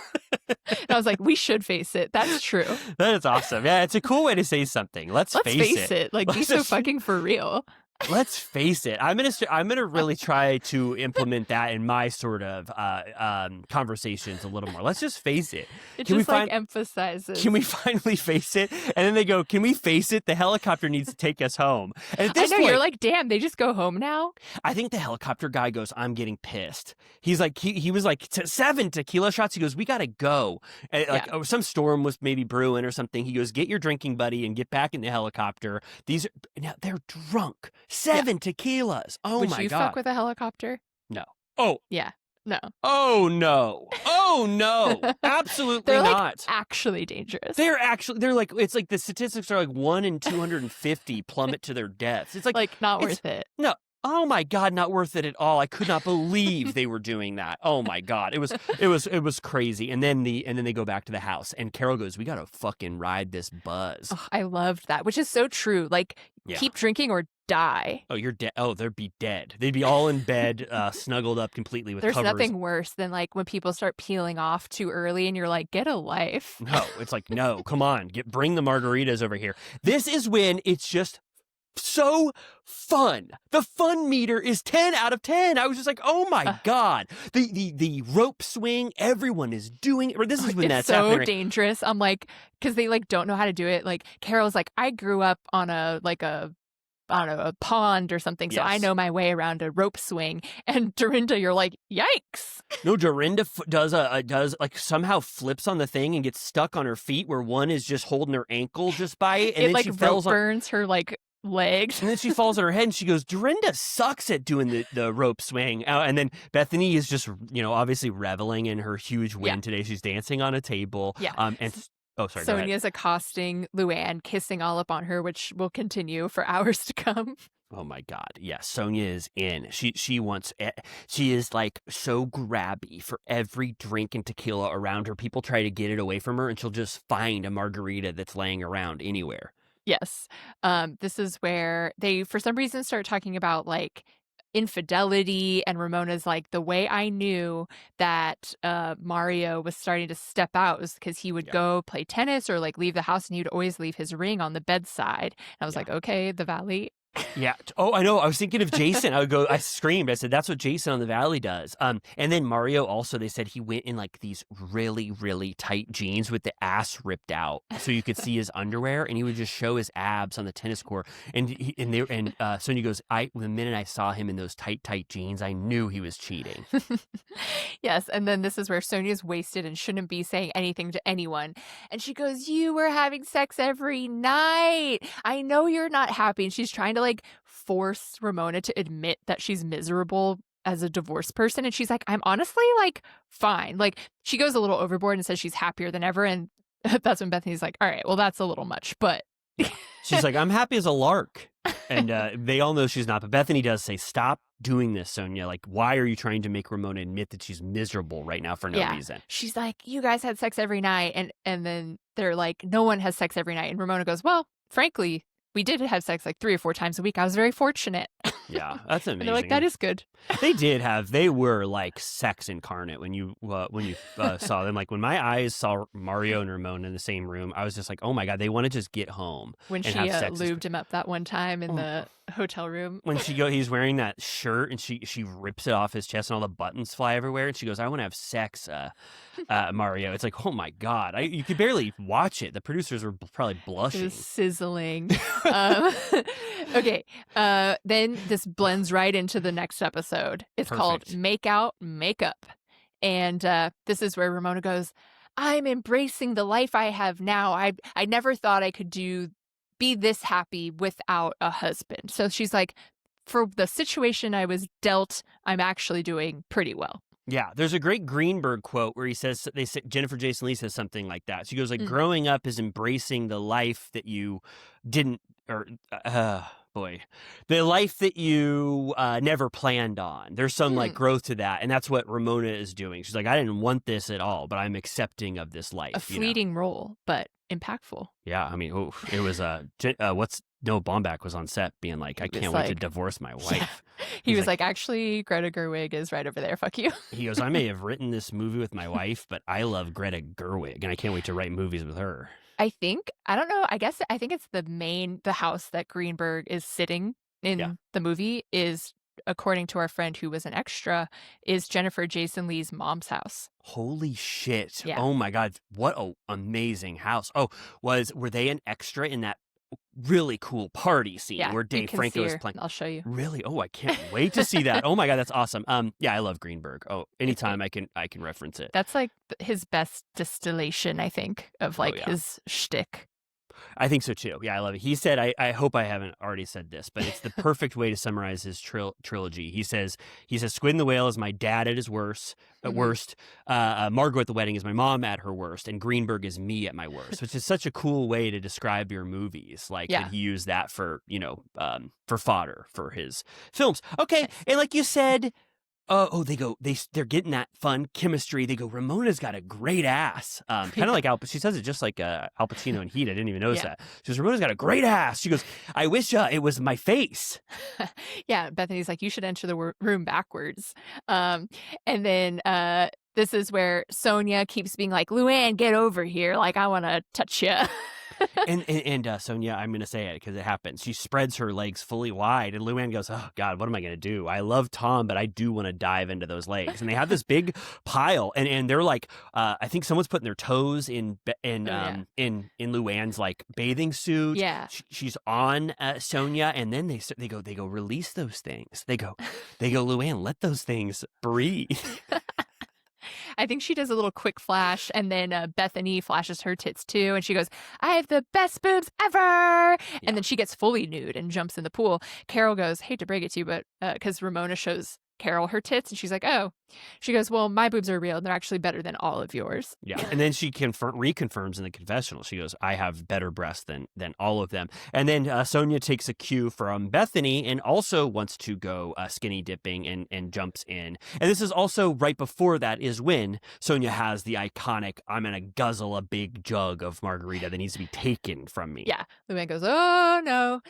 And I was like, we should face it. That's true. That is awesome. Yeah, it's a cool way to say something. Let's face it. Like, be so fucking for real. Let's face it. I'm gonna really try to implement that in my sort of conversations a little more. Let's just face it. It just like emphasizes. Can we finally face it? And then they go, "Can we face it? The helicopter needs to take us home." And at this I know point, you're like, "Damn, they just go home now." I think the helicopter guy goes, "I'm getting pissed." He's like, he was like 7 tequila shots. He goes, "We gotta go." And like some storm was maybe brewing or something. He goes, "Get your drinking buddy and get back in the helicopter." Now they're drunk. 7 tequilas. Oh my God. Would you fuck with a helicopter? No. Oh. Yeah. No. Oh no. Oh no. Absolutely they're not. Like actually dangerous. They're like, it's like the statistics are like 1 in 250 plummet to their deaths. It's like not worth it. No. Oh my God, not worth it at all. I could not believe they were doing that. Oh my God. It was crazy. And then they go back to the house and Carol goes, "We gotta fucking ride this buzz." Oh, I loved that, which is so true. Like, keep drinking or die. Oh, you're dead. Oh, they'd be dead. They'd be all in bed, snuggled up completely with There's covers. nothing worse than like when people start peeling off too early and you're like, get a life. No, it's like, no, come on, bring the margaritas over here. This is when it's just so fun. The fun meter is 10 out of 10. I was just like, oh my God. The rope swing, everyone is doing it. This is when that's so happening. Dangerous. I'm like, because they like don't know how to do it. Like Carol's like, I grew up on a pond or something, so I know my way around a rope swing. And Dorinda, you're like, yikes. No, Dorinda does like somehow flips on the thing and gets stuck on her feet where one is just holding her ankle just by it, and then like she falls burns her like legs, and then she falls on her head and she goes, Dorinda sucks at doing the rope swing. And then Bethany is just, obviously reveling in her huge win today. She's dancing on a table. Oh, sorry. Sonia's accosting Luann, kissing all up on her, which will continue for hours to come. Oh my God. Yeah, Sonya is in. She is like so grabby for every drink and tequila around her. People try to get it away from her and she'll just find a margarita that's laying around anywhere. Yes. This is where they, for some reason, start talking about like infidelity, and Ramona's like, the way I knew that Mario was starting to step out was because he would go play tennis or like leave the house and he would always leave his ring on the bedside. And I was like, okay, the Valley. Yeah. Oh, I know. I was thinking of Jason. I screamed. I said, that's what Jason on the Valley does. And then Mario also, they said he went in like these really, really tight jeans with the ass ripped out so you could see his underwear, and he would just show his abs on the tennis court. And Sonya goes, the minute I saw him in those tight jeans, I knew he was cheating. Yes. And then this is where Sonia's wasted and shouldn't be saying anything to anyone. And she goes, you were having sex every night. I know you're not happy. And she's trying to like force Ramona to admit that she's miserable as a divorced person. And she's like, I'm honestly like fine. Like she goes a little overboard and says she's happier than ever. And that's when Bethany's like, all right, well, that's a little much, but she's like, I'm happy as a lark. And they all know she's not. But Bethany does say, stop doing this, Sonya. Like, why are you trying to make Ramona admit that she's miserable right now for no reason? She's like, you guys had sex every night. And then they're like, no one has sex every night. And Ramona goes, well, frankly, we did have sex like 3 or 4 times a week. I was very fortunate. Yeah, that's amazing. And they're like, that is good. They were like sex incarnate when you saw them. Like when my eyes saw Mario and Ramona in the same room, I was just like, oh my God, they want to just get home. When she lubed him up that one time in the hotel room. When he's wearing that shirt and she rips it off his chest and all the buttons fly everywhere. And she goes, I want to have sex, Mario. It's like, oh my God. You could barely watch it. The producers were probably blushing. It was sizzling. Okay. Then this blends right into the next episode. It's called Make Out, Makeup. And this is where Ramona goes, I'm embracing the life I have now. I never thought I could be this happy without a husband. So she's like, for the situation I was dealt, I'm actually doing pretty well. Yeah, there's a great Greenberg quote where Jennifer Jason Leigh says something like that. She goes like, growing up is embracing the life that you didn't, or the life that you never planned on. There's some like growth to that. And that's what Ramona is doing. She's like, I didn't want this at all, but I'm accepting of this life. A fleeting role, but impactful. Yeah, I mean, it was what's Noah Baumbach was on set being like, I can't wait to divorce my wife. Yeah. He was like, actually, Greta Gerwig is right over there. Fuck you. He goes, I may have written this movie with my wife, but I love Greta Gerwig, and I can't wait to write movies with her. I don't know. I think it's the house that Greenberg is sitting in the movie is, according to our friend who was an extra, is Jennifer Jason Leigh's mom's house. Holy shit. Yeah. Oh my God. What an amazing house. Oh, were they an extra in that really cool party scene where Dave Franco is playing? I'll show you. Really? Oh, I can't wait to see that. Oh my God, that's awesome. Yeah, I love Greenberg. Oh, anytime I can reference it. That's like his best distillation, I think, of like his shtick. I think so too. Yeah, I love it. He said, I hope I haven't already said this, but it's the perfect way to summarize his trilogy. He says, Squid and the Whale is my dad at his worst. Margot at the Wedding is my mom at her worst, and Greenberg is me at my worst, which is such a cool way to describe your movies. Like, that he used that for, for fodder for his films. Okay, nice. And like you said, they're getting that fun chemistry. They go, Ramona's got a great ass. Kind of like she says it just like Al Pacino in Heat. I didn't even notice that. She goes, Ramona's got a great ass. She goes, I wish it was my face. Yeah, Bethany's like, you should enter the room backwards. And then this is where Sonya keeps being like, Luann, get over here. Like, I want to touch you. and Sonya, I'm going to say it because it happens. She spreads her legs fully wide, and Luann goes, oh, God, what am I going to do? I love Tom, but I do want to dive into those legs. And they have this big pile, and they're like, I think someone's putting their toes in Luann's like bathing suit. Yeah. She's on Sonya, and then they go, release those things. They go, Luann, let those things breathe. I think she does a little quick flash, and then Bethany flashes her tits too, and she goes, I have the best boobs ever! Yeah. And then she gets fully nude and jumps in the pool. Carol goes, hate to break it to you, but because Ramona shows Carol her tits, and she's like, oh. She goes, well, my boobs are real, and they're actually better than all of yours. Yeah, and then she reconfirms in the confessional. She goes, I have better breasts than all of them. And then Sonya takes a cue from Bethany and also wants to go skinny dipping and jumps in. And this is also right before that is when Sonya has the iconic, I'm going to guzzle a big jug of margarita that needs to be taken from me. Yeah, Luann goes, oh, no.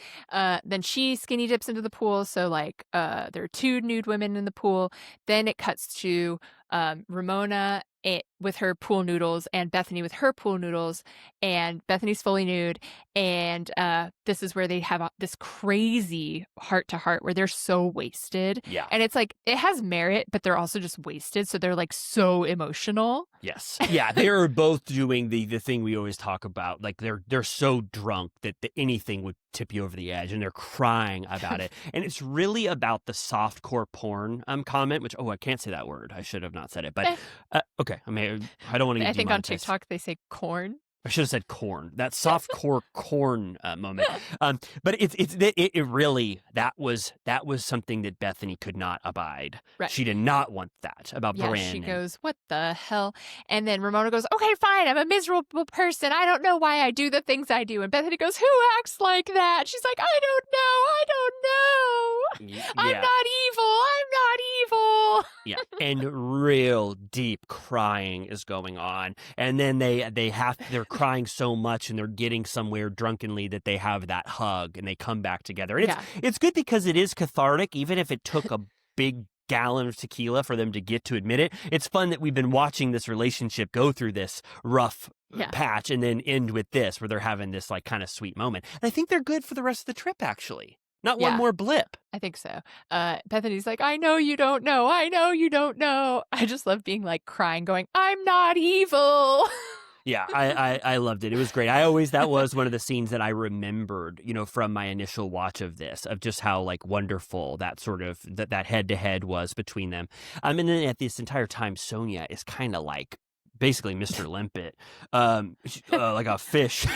Then she skinny dips into the pool, so like there are two nude women in the pool. Then it cuts to Ramona with her pool noodles and Bethany with her pool noodles, and Bethany's fully nude, and this is where they have this crazy heart-to-heart where they're so wasted. Yeah. And it's like, it has merit, but they're also just wasted, so they're like so emotional. Yes. Yeah, they are both doing the thing we always talk about. Like they're so drunk that anything would tip you over the edge, and they're crying about it. And it's really about the softcore porn comment, which, I can't say that word. I should have not said it. But okay, I don't want to get I think on demonetized. TikTok they say corn. I should have said corn. That softcore corn moment. But it really, that was something that Bethany could not abide. Right. She did not want that about Brandon. She goes, what the hell? And then Ramona goes, okay, fine, I'm a miserable person. I don't know why I do the things I do. And Bethany goes, who acts like that? She's like, I don't know. Yeah. I'm not evil. Yeah. And real deep crying is going on. And then they're crying so much, and they're getting somewhere drunkenly that they have that hug and they come back together. And it's good because it is cathartic, even if it took a big gallon of tequila for them to get to admit it. It's fun that we've been watching this relationship go through this rough patch and then end with this, where they're having this like kind of sweet moment. And I think they're good for the rest of the trip, actually. Not one more blip. I think so. Bethany's like, I know you don't know. I just love being like crying, going, I'm not evil. Yeah, I loved it. It was great. That was one of the scenes that I remembered, from my initial watch of this, of just how like wonderful that sort of that head to head was between them. And then at this entire time, Sonya is kind of like basically Mr. Limpet, like a fish.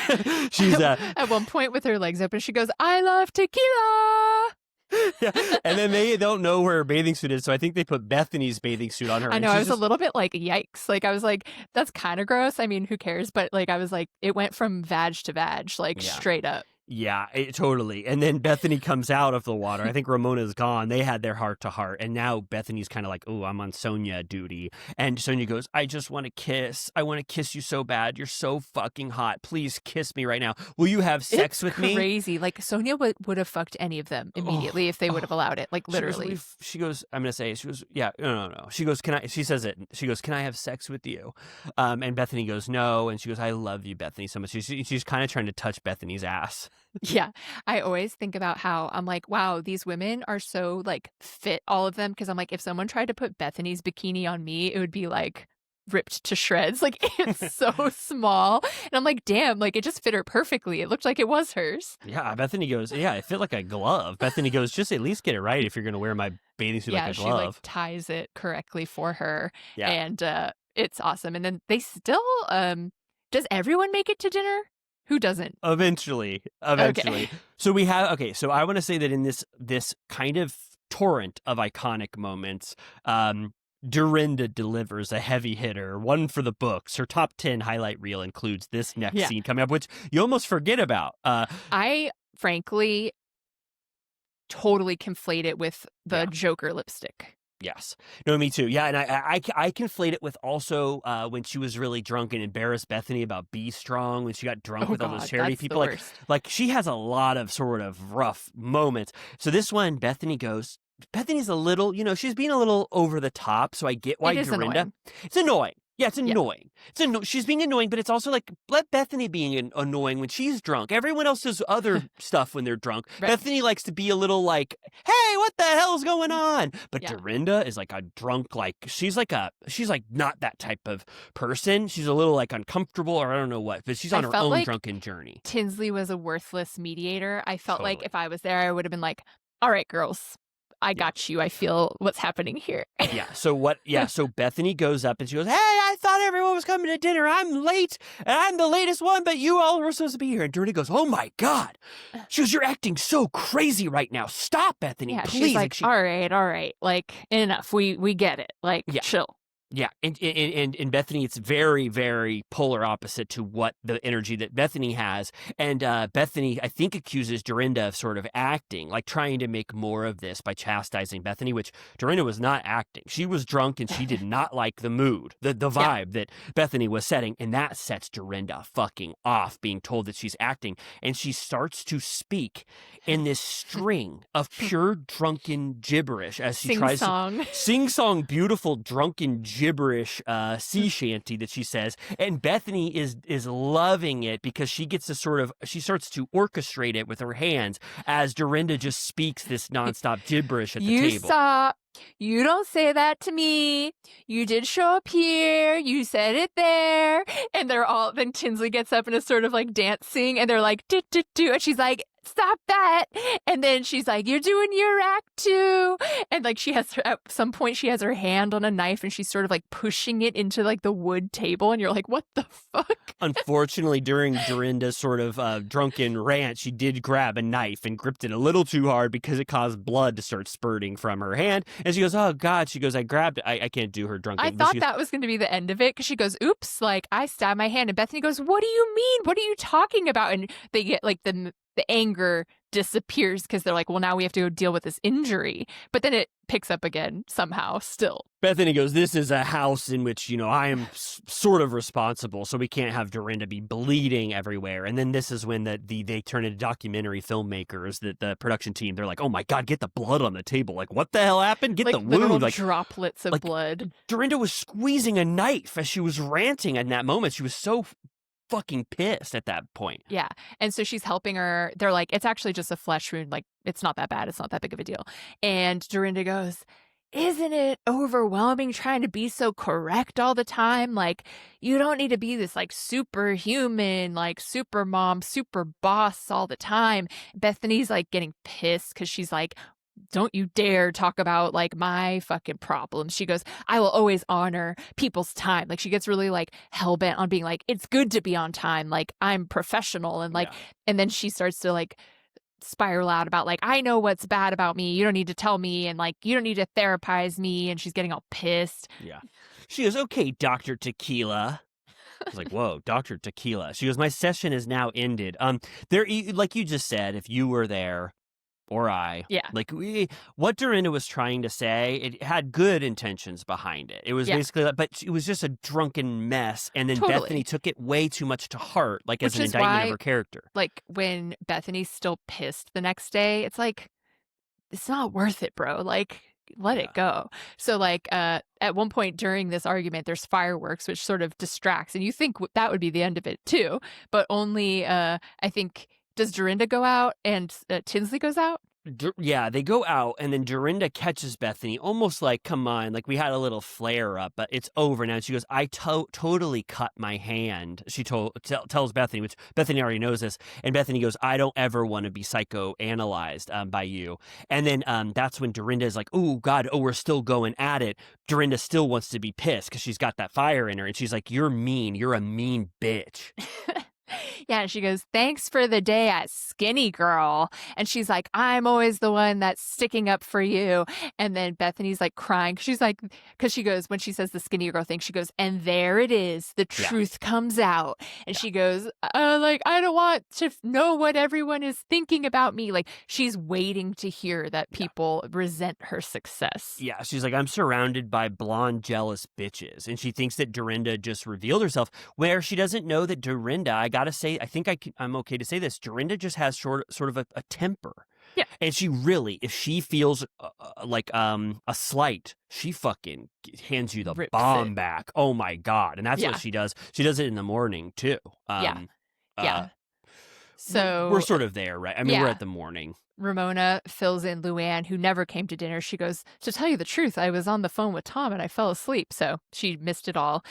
She's at one point with her legs open, she goes, I love tequila. Yeah. And then they don't know where her bathing suit is, so I think they put Bethany's bathing suit on her. I know, I was a little bit like, yikes. Like, I was like, that's kind of gross. I mean, who cares? But like, I was like, it went from vag to vag, like straight up. Yeah, totally. And then Bethany comes out of the water. I think Ramona's gone. They had their heart to heart. And now Bethany's kind of like, oh, I'm on Sonya duty. And Sonya goes, I just want to kiss. I want to kiss you so bad. You're so fucking hot. Please kiss me right now. Will you have sex with me? It's crazy. Like, Sonya would have fucked any of them immediately if they would have allowed it. Like, literally. She goes, I'm going to say, she goes, yeah, no. She goes, she says it. She goes, can I have sex with you? And Bethany goes, no. And she goes, I love you, Bethany, so much. She's kind of trying to touch Bethany's ass. Yeah. I always think about how I'm like, wow, these women are so like fit, all of them. Cause I'm like, if someone tried to put Bethany's bikini on me, it would be like ripped to shreds. Like it's so small. And I'm like, damn, like it just fit her perfectly. It looked like it was hers. Yeah. Bethany goes, yeah, it fit like a glove. Bethany goes, just at least get it right if you're going to wear my bathing suit like a glove. She like ties it correctly for her. Yeah. And it's awesome. And then they still, does everyone make it to dinner? Who doesn't? Eventually. Okay. So we have, so I want to say that in this kind of torrent of iconic moments, Dorinda delivers a heavy hitter, one for the books. Her top 10 highlight reel includes this next scene coming up, which you almost forget about. I frankly totally conflate it with the Joker lipstick. Yes. No, me too. Yeah, and I conflate it with also when she was really drunk and embarrassed Bethany about Be Strong when she got drunk with all those charity people. Like she has a lot of sort of rough moments. So this one, Bethany's a little, she's being a little over the top. So I get why Dorinda. Annoying. It's annoying. Yeah, it's annoying. She's being annoying, but it's also like, let Bethany be annoying when she's drunk. Everyone else does other stuff when they're drunk. Right. Bethany likes to be a little like, hey, what the hell's going on? But Dorinda is like a drunk, like, she's like not that type of person. She's a little like uncomfortable or I don't know what, but she's on her own like drunken journey. Tinsley was a worthless mediator. I felt like if I was there, I would have been like, all right, girls. I got you. I feel what's happening here. So Bethany goes up and she goes, hey, I thought everyone was coming to dinner. I'm late and I'm the latest one, but you all were supposed to be here. And Dorinda goes, oh my God. She goes, you're acting so crazy right now. Stop, Bethany, please. She's like, all right. Like, enough. We get it. Like, chill. Yeah, and Bethany, it's very, very polar opposite to what the energy that Bethany has. And Bethany, I think, accuses Dorinda of sort of acting, like trying to make more of this by chastising Bethany, which Dorinda was not acting. She was drunk and she did not like the mood, the vibe that Bethany was setting. And that sets Dorinda fucking off, being told that she's acting. And she starts to speak in this string of pure drunken gibberish as she tries to sing-song, beautiful drunken gibberish sea shanty that she says, and Bethany is loving it because she gets to she starts to orchestrate it with her hands as Dorinda just speaks this nonstop gibberish at the table. You don't say that to me. You did show up here. You said it there. And then Tinsley gets up and is sort of like dancing and they're like, do, do, do. And she's like, stop that. And then she's like, you're doing your act too. And like at some point she has her hand on a knife and she's sort of like pushing it into like the wood table. And you're like, what the fuck? Unfortunately, during Dorinda's sort of drunken rant, she did grab a knife and gripped it a little too hard because it caused blood to start spurting from her hand. And she goes, oh God, she goes, I grabbed it. I can't do her drunken. I thought that was going to be the end of it because she goes, oops, like I stabbed my hand. And Bethany goes, what do you mean? What are you talking about? And they get like the anger disappears because they're like, well, now we have to go deal with this injury. But then it picks up again somehow still. Bethany goes, this is a house in which, I am sort of responsible, so we can't have Dorinda be bleeding everywhere. And then this is when they turn into documentary filmmakers, the production team, they're like, oh my God, get the blood on the table. Like, what the hell happened? Get the wound. Like droplets of blood. Dorinda was squeezing a knife as she was ranting in that moment. She was so fucking pissed at that point. Yeah. And so she's helping her. They're like, it's actually just a flesh wound. Like, it's not that bad. It's not that big of a deal. And Dorinda goes, isn't it overwhelming trying to be so correct all the time? Like, you don't need to be this like superhuman, like super mom, super boss all the time. Bethany's like getting pissed because she's like, don't you dare talk about like my fucking problems. She goes, I will always honor people's time. Like she gets really like hell-bent on being like, it's good to be on time. Like I'm professional. And like, and then she starts to like spiral out about like, I know what's bad about me. You don't need to tell me. And like, you don't need to therapize me. And she's getting all pissed. Yeah. She goes, okay, Dr. Tequila. I was like, whoa, Dr. Tequila. She goes, my session is now ended. Like you just said, if you were there or I, Yeah. like what Dorinda was trying to say, it had good intentions behind it. It was Yeah. basically, but it was just a drunken mess. And then Bethany Totally. took it way too much to heart, like as Which an is indictment of why, her character. like, when Bethany's still pissed the next day, it's like, it's not worth it, bro. Like, let Yeah. it go. So, like, at one point during this argument, there's fireworks, which sort of distracts, and you think that would be the end of it too, but only, I think, does Dorinda go out and Tinsley goes out? Yeah, they go out, and then Dorinda catches Bethany, almost like, come on, like we had a little flare up, but it's over now. And she goes, I totally cut my hand. She tells Bethany, which Bethany already knows this. And Bethany goes, I don't ever want to be psychoanalyzed by you. And then that's when Dorinda is like, oh, God, oh, we're still going at it. Dorinda still wants to be pissed because she's got that fire in her. And she's like, you're mean. You're a mean bitch. Yeah, she goes, thanks for the day at Skinny Girl. And she's like, I'm always the one that's sticking up for you. And then Bethany's like crying. She's like, because she goes, when she says the Skinny Girl thing, she goes, and there it is. The truth comes out. And she goes, like, I don't want to know what everyone is thinking about me. Like, she's waiting to hear that people resent her success. Yeah, she's like, I'm surrounded by blonde, jealous bitches. And she thinks that Dorinda just revealed herself, where she doesn't know that Dorinda, I gotta say, I think I'm okay to say this, Dorinda just has sort of a temper. Yeah. And she really, if she feels like a slight, she fucking hands you the Rips bomb it. back. Oh my God. And that's what she does. She does it in the morning too. Yeah. So we're sort of there, right? I mean, we're at the morning. Ramona fills in Luann, who never came to dinner. She goes, to tell you the truth, I was on the phone with Tom and I fell asleep. So she missed it all.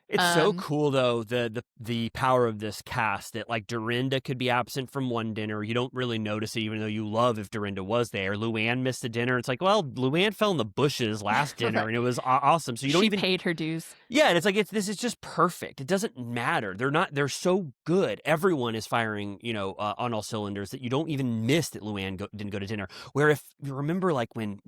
It's so cool, though, the power of this cast, that like Dorinda could be absent from one dinner. You don't really notice it, even though you love if Dorinda was there. Luann missed the dinner. It's like, well, Luann fell in the bushes last dinner, and it was awesome. So you don't even paid her dues. Yeah, and it's like this is just perfect. It doesn't matter. They're so good. Everyone is firing, on all cylinders, that you don't even miss that Luann didn't go to dinner. Where if you remember, like when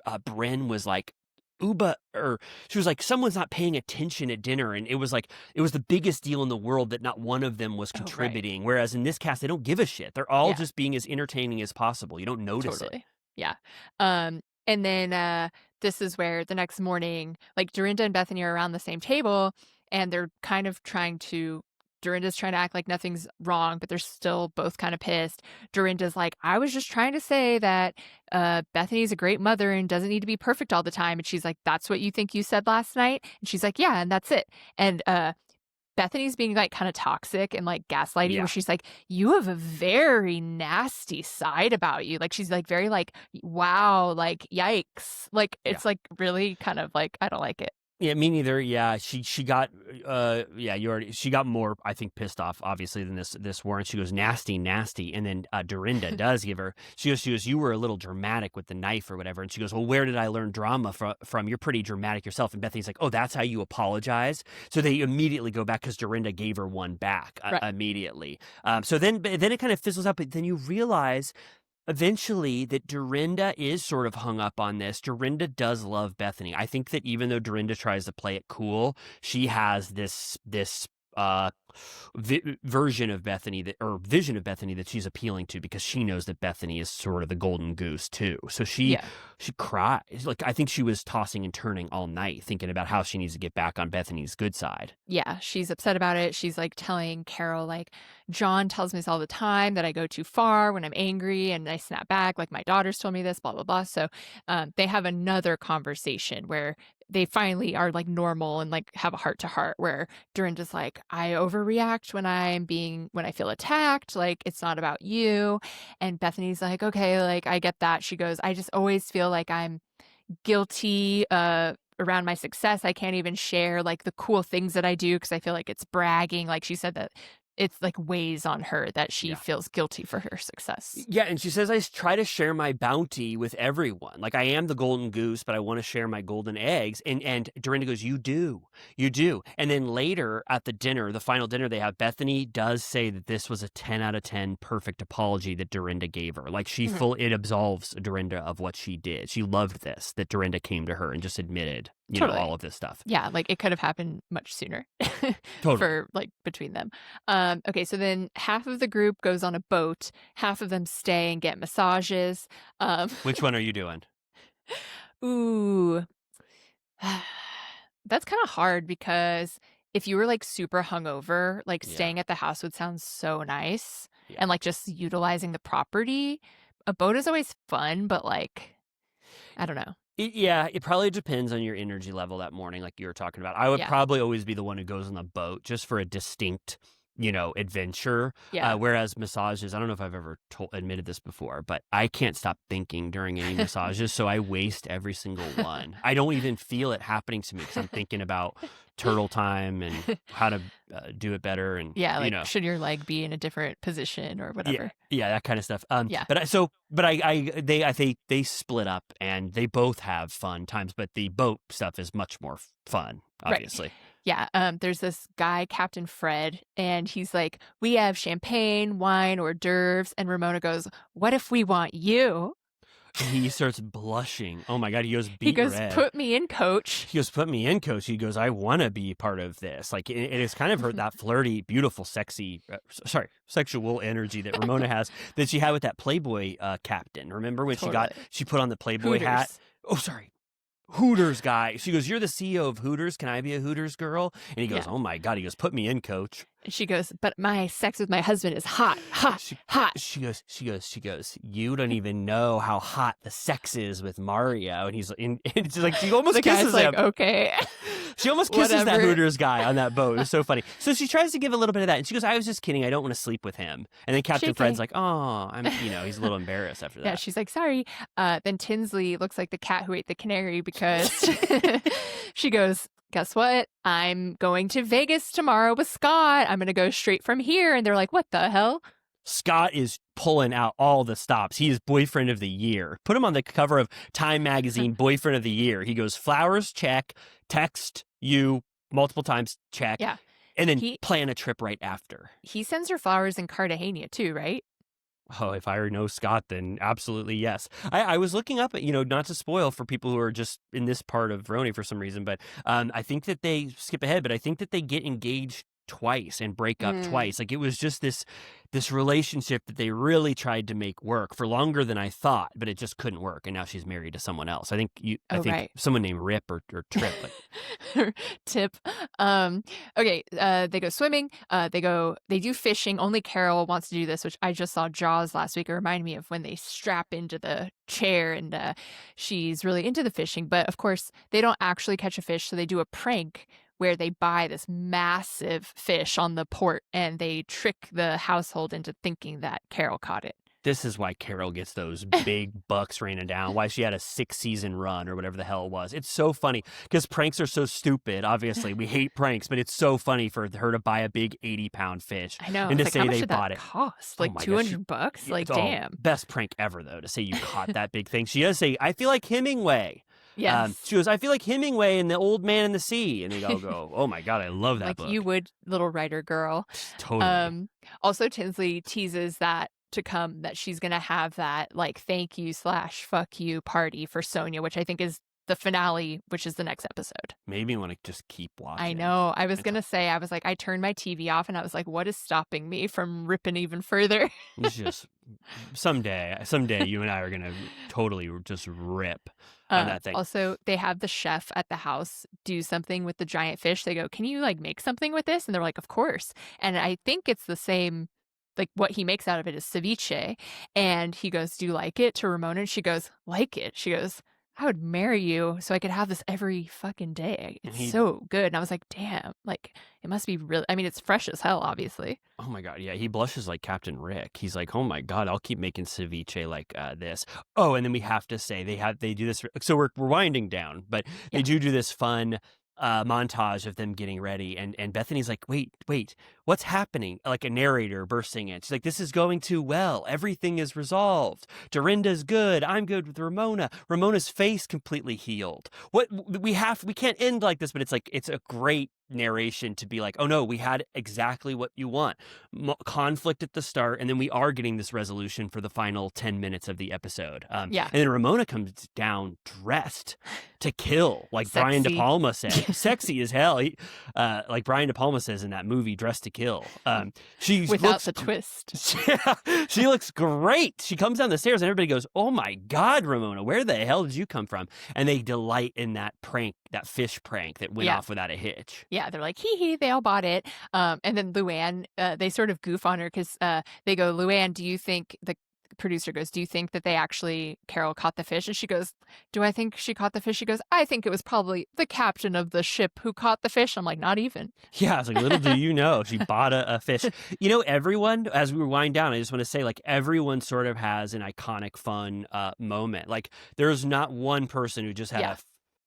Bren was like, Uba, or she was like, someone's not paying attention at dinner, and it was the biggest deal in the world that not one of them was contributing. Whereas in this cast, they don't give a shit. They're all just being as entertaining as possible. You don't notice it. Yeah. And then this is where the next morning, like, Dorinda and Bethany are around the same table, and they're kind of Dorinda's trying to act like nothing's wrong, but they're still both kind of pissed. Dorinda's like, I was just trying to say that Bethany's a great mother and doesn't need to be perfect all the time. And she's like, that's what you think you said last night? And she's like, yeah, and that's it. And Bethany's being like kind of toxic and like gaslighting, where she's like, you have a very nasty side about you. Like, she's like very like, wow, like, yikes. Like, it's like really kind of like, I don't like it. Yeah, me neither. Yeah, she got she got more, I think, pissed off obviously than this warrant. She goes, nasty, and then Dorinda does give her. She goes, you were a little dramatic with the knife or whatever, and she goes, well, where did I learn drama from? You're pretty dramatic yourself. And Bethany's like, oh, that's how you apologize. So they immediately go back because Dorinda gave her one back immediately. So then it kind of fizzles out, but then you realize eventually that Dorinda is sort of hung up on this. Dorinda does love Bethany. I think that even though Dorinda tries to play it cool, she has this version of Bethany vision of Bethany that she's appealing to, because she knows that Bethany is sort of the golden goose too. So she cries. Like, I think she was tossing and turning all night thinking about how she needs to get back on Bethany's good side. Yeah, she's upset about it. She's like telling Carol, like, John tells me this all the time, that I go too far when I'm angry and I snap back. Like, my daughter's told me this, blah, blah, blah. So they have another conversation where they finally are like normal and like have a heart to heart, where Dorinda's like, I overreact when I feel attacked. Like, it's not about you. And Bethany's like, okay, like, I get that. She goes, I just always feel like I'm guilty around my success. I can't even share like the cool things that I do because I feel like it's bragging. Like, she said that it's like weighs on her that she feels guilty for her success. Yeah, and she says, I try to share my bounty with everyone. Like, I am the golden goose, but I want to share my golden eggs. And Dorinda goes, you do. And then later at the dinner, the final dinner they have, Bethany does say that this was a 10 out of 10 perfect apology that Dorinda gave her. Like, it absolves Dorinda of what she did. She loved this, that Dorinda came to her and just admitted. Totally. all of this stuff. Yeah, like it could have happened much sooner Totally. for like between them. Okay, so then half of the group goes on a boat, half of them stay and get massages. Which one are you doing? Ooh, that's kind of hard because if you were like super hungover, like Yeah. staying at the house would sound so nice Yeah. and like just utilizing the property. A boat is always fun, but like, I don't know. It probably depends on your energy level that morning, like you were talking about. I would Yeah. probably always be the one who goes on the boat just for a distinct, adventure. Yeah. Whereas massages, I don't know if I've ever admitted this before, but I can't stop thinking during any massages, so I waste every single one. I don't even feel it happening to me because I'm thinking about turtle time and how to do it better, and Yeah, like should your leg be in a different position or whatever. Yeah, that kind of stuff. Yeah. They split up and they both have fun times, but the boat stuff is much more fun, obviously. Right. Yeah, there's this guy, Captain Fred, and he's like, we have champagne, wine, hors d'oeuvres, and Ramona goes, what if we want you? And he starts blushing. Oh my God, he goes beet He goes, red. put me in, coach. He goes, put me in, coach. He goes, I want to be part of this. Like, it is kind of her, that flirty, beautiful, sexual energy that Ramona has, that she had with that Playboy captain. Remember when she put on the Playboy hat? Oh, sorry. Hooters guy. She goes, you're the CEO of Hooters. Can I be a Hooters girl? And he goes, oh my God. He goes, put me in, coach. And she goes, but my sex with my husband is hot. She goes, you don't even know how hot the sex is with Mario. And it's like, she almost kisses him. Like, okay. She almost kisses that Hooters guy on that boat. It was so funny. So she tries to give a little bit of that. And she goes, I was just kidding. I don't want to sleep with him. And then Captain Fred's like, oh, he's a little embarrassed after that. Yeah, she's like, sorry. Then Tinsley looks like the cat who ate the canary because she goes, guess what? I'm going to Vegas tomorrow with Scott. I'm going to go straight from here. And they're like, what the hell? Scott is pulling out all the stops. He is boyfriend of the year. Put him on the cover of Time magazine, boyfriend of the year. He goes, flowers, check. Text you multiple times, check. Yeah. And then plan a trip right after. He sends her flowers in Cartagena too, right? Oh, if I know Scott, then absolutely yes. I was looking up, not to spoil for people who are just in this part of RHONY for some reason, but I think that they skip ahead, but I think that they get engaged twice and break up twice. Like, it was just this relationship that they really tried to make work for longer than I thought, but it just couldn't work. And now she's married to someone else. I think someone named Rip or Trip. Tip. Okay. They go swimming. They do fishing. Only Carol wants to do this, which I just saw Jaws last week. It reminded me of when they strap into the chair, and she's really into the fishing. But of course, they don't actually catch a fish, so they do a prank where they buy this massive fish on the port and they trick the household into thinking that Carol caught it. This is why Carol gets those big bucks raining down, why she had a 6-season run or whatever the hell it was. It's so funny because pranks are so stupid. Obviously, we hate pranks, but it's so funny for her to buy a big 80-pound fish. I know. And to like, say how much they did bought that it. cost? Like $200? Like, damn. Best prank ever, though, to say you caught that big thing. She does say, I feel like Hemingway. Yes. She goes, I feel like Hemingway and The Old Man in the Sea. And they all go, oh my God, I love that book. Like you would, little writer girl. Totally. Also, Tinsley teases that to come, that she's going to have that like thank you / fuck you party for Sonya, which I think is the finale, which is the next episode. Made me want to just keep watching. I know. I was going to say, I was like, I turned my TV off and I was like, what is stopping me from ripping even further? It's just someday you and I are going to totally just rip on that thing. Also, they have the chef at the house do something with the giant fish. They go, can you like make something with this? And they're like, of course. And I think it's the same, like what he makes out of it is ceviche. And he goes, do you like it? To Ramona. And she goes, like it? She goes, I would marry you so I could have this every fucking day. It's so good. And I was like, damn, like it must be really, I mean, it's fresh as hell, obviously. Oh my God. Yeah. He blushes like Captain Rick. He's like, oh my God, I'll keep making ceviche like this. Oh, and then we have to say they do this. So we're winding down, but they do this fun montage of them getting ready. And Bethany's like, wait, what's happening? Like a narrator bursting in. She's like, this is going too well. Everything is resolved. Dorinda's good. I'm good with Ramona. Ramona's face completely healed. What we can't end like this, but it's a great narration to be like, oh no, we had exactly what you want. Conflict at the start, and then we are getting this resolution for the final 10 minutes of the episode. And then Ramona comes down dressed to kill, like Sexy. Brian De Palma said. Sexy as hell. Like Brian De Palma says in that movie, Dressed to Kill. She Without looks, the twist. she looks great. She comes down the stairs and everybody goes, oh my God, Ramona, where the hell did you come from? And they delight in that prank, that fish prank that went off without a hitch. Yeah, they're like, hee hee, they all bought it. And then Luann, they sort of goof on her because they go, Luann, do you think, the producer goes, do you think that Carol caught the fish? And she goes, do I think she caught the fish? She goes, I think it was probably the captain of the ship who caught the fish. I'm like, not even. Yeah, I was like, little do you know, she bought a fish. You know, everyone, as we wind down, I just want to say, like, everyone sort of has an iconic, fun moment. Like, there's not one person who just had a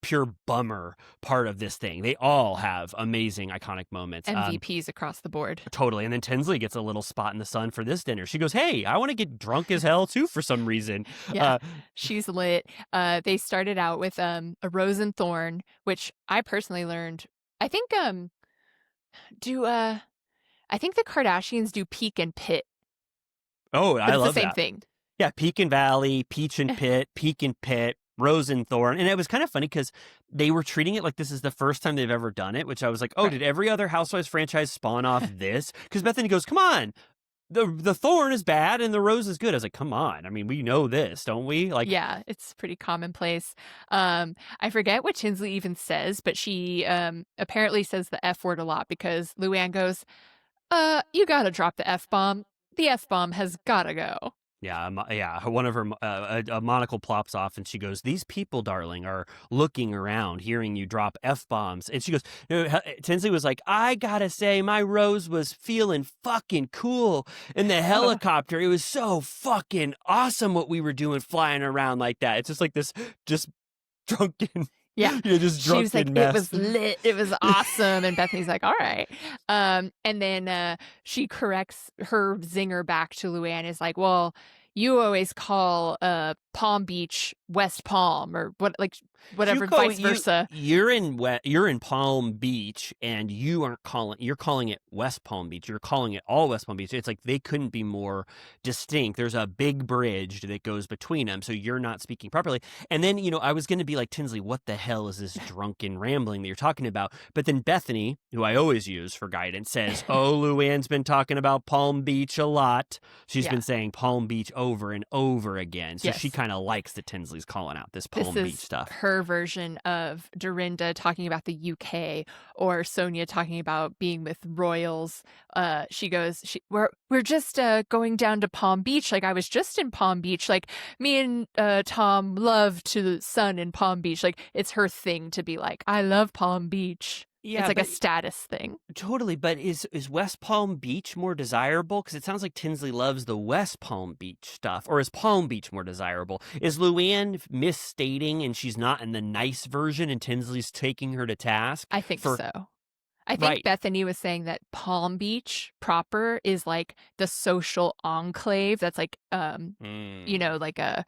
pure bummer part of this thing. They all have amazing, iconic moments. MVPs across the board. Totally. And then Tinsley gets a little spot in the sun for this dinner. She goes, hey, I want to get drunk as hell too for some reason. Yeah, she's lit. They started out with a rose and thorn, which I personally learned. I think I think the Kardashians do peak and pit. Oh, I love the same that. thing. Yeah, peak and valley, peach and pit, peak and pit. Rose and thorn. And it was kind of funny because they were treating it like this is the first time they've ever done it, which I was like, oh, did every other Housewives franchise spawn off this? Because Bethany goes, come on, the thorn is bad and the rose is good. I was like, come on. I mean, we know this, don't we? Like, yeah, it's pretty commonplace. I forget what Tinsley even says, but she apparently says the F word a lot because Luann goes, you got to drop the F-bomb. The F-bomb has got to go. Yeah. One of her, a monocle plops off and she goes, these people, darling, are looking around, hearing you drop F-bombs. And she goes, Tinsley was like, I gotta say, my Rose was feeling fucking cool in the helicopter. It was so fucking awesome what we were doing flying around like that. It's just like this, just drunken. Yeah. Just drunken she was like, mess. It was lit. It was awesome. And Bethany's like, all right. And then she corrects her zinger back to Luann, is like, well, you always call Palm Beach West Palm or whatever, vice versa. You're in Palm Beach and you're calling it West Palm Beach. You're calling it all West Palm Beach. It's like they couldn't be more distinct. There's a big bridge that goes between them, so you're not speaking properly. And then, I was going to be like, Tinsley, what the hell is this drunken rambling that you're talking about? But then Bethany, who I always use for guidance, says, oh, Luann's been talking about Palm Beach a lot. She's been saying Palm Beach over and over again. So she kind of likes that Tinsley's calling out this Palm Beach stuff. Her version of Dorinda talking about the UK, or Sonya talking about being with royals. She goes, we're just going down to Palm Beach. Like, I was just in Palm Beach. Like, me and Tom love to sun in Palm Beach. Like, it's her thing to be like, I love Palm Beach. Yeah, it's like a status thing. Totally, but is West Palm Beach more desirable? Because it sounds like Tinsley loves the West Palm Beach stuff. Or is Palm Beach more desirable? Is Luann misstating and she's not in the nice version and Tinsley's taking her to task? I think so. I think Bethany was saying that Palm Beach proper is like the social enclave that's like, like a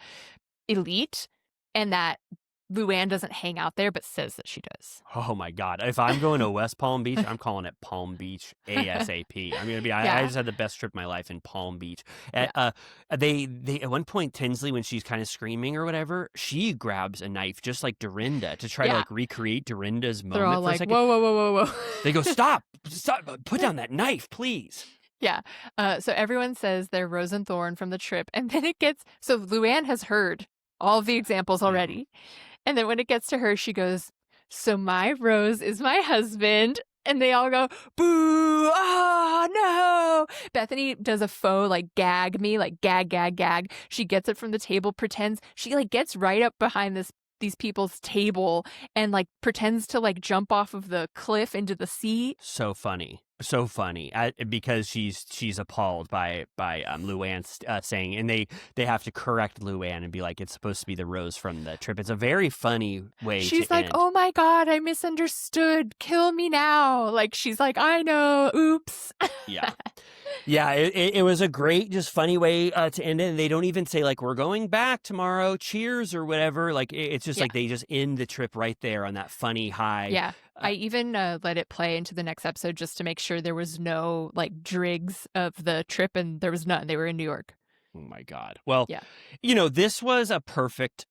elite, and that Luann doesn't hang out there, but says that she does. Oh my God. If I'm going to West Palm Beach, I'm calling it Palm Beach ASAP. I'm going to be, I just had the best trip of my life in Palm Beach. They at one point, Tinsley, when she's kind of screaming or whatever, she grabs a knife just like Dorinda to try to like recreate Dorinda's moment. They're all for like, a second. whoa. They go, stop, put down that knife, please. Yeah. So everyone says they're Rose and Thorn from the trip. And then so Luann has heard all of the examples already. And then when it gets to her, she goes, so my Rose is my husband. And they all go, boo, oh, no. Bethany does a faux, like, gag me, like, gag. She gets it from the table, pretends. She, like, gets right up behind these people's table and, like, pretends to, like, jump off of the cliff into the sea. So funny. so funny because she's appalled by Luann saying, and they have to correct Luann and be like, it's supposed to be the rose from the trip. It's a very funny way She's to like, end. oh my God, I misunderstood. Kill me now. Like, she's like, I know. Oops. Yeah. Yeah, it was a great, just funny way to end it. And they don't even say, like, we're going back tomorrow, cheers or whatever. Like, it's just like they just end the trip right there on that funny high. Yeah. I even let it play into the next episode just to make sure there was no, like, drigs of the trip, and there was none. They were in New York. Oh, my God. Well, yeah. This was a perfect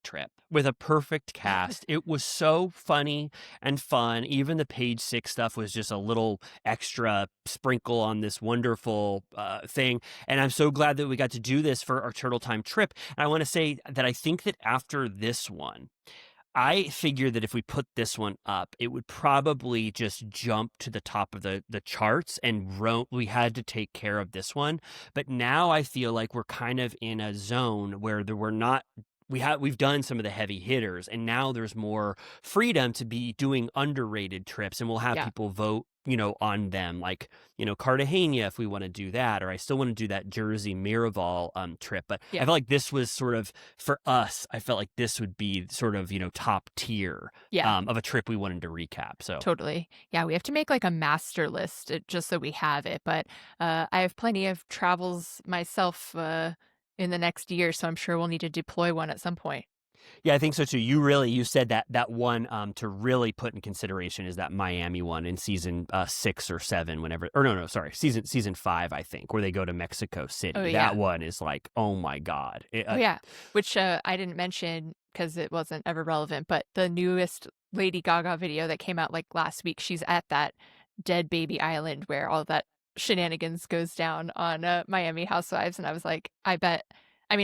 trip with a perfect cast. It was so funny and fun. Even the page 6 stuff was just a little extra sprinkle on this wonderful thing. And I'm so glad that we got to do this for our Turtle Time trip. And I want to say that I think that after this one, I figure that if we put this one up, it would probably just jump to the top of the charts, and we had to take care of this one. But now I feel like we're kind of in a zone where we've done some of the heavy hitters, and now there's more freedom to be doing underrated trips, and we'll have people vote, on them, like, Cartagena if we want to do that, or I still want to do that Jersey Miraval trip. But I felt like this was sort of, for us, I felt like this would be sort of, top tier of a trip we wanted to recap. So totally. Yeah, we have to make like a master list just so we have it. But I have plenty of travels myself in the next year, so I'm sure we'll need to deploy one at some point. Yeah, I think so too. You said that one to really put in consideration is that Miami one in season 6 or 7, season 5, I think, where they go to Mexico City. Oh, that one is like, oh my God. Which I didn't mention because it wasn't ever relevant, but the newest Lady Gaga video that came out like last week, she's at that dead baby island where all that shenanigans goes down on Miami Housewives, and I was like, I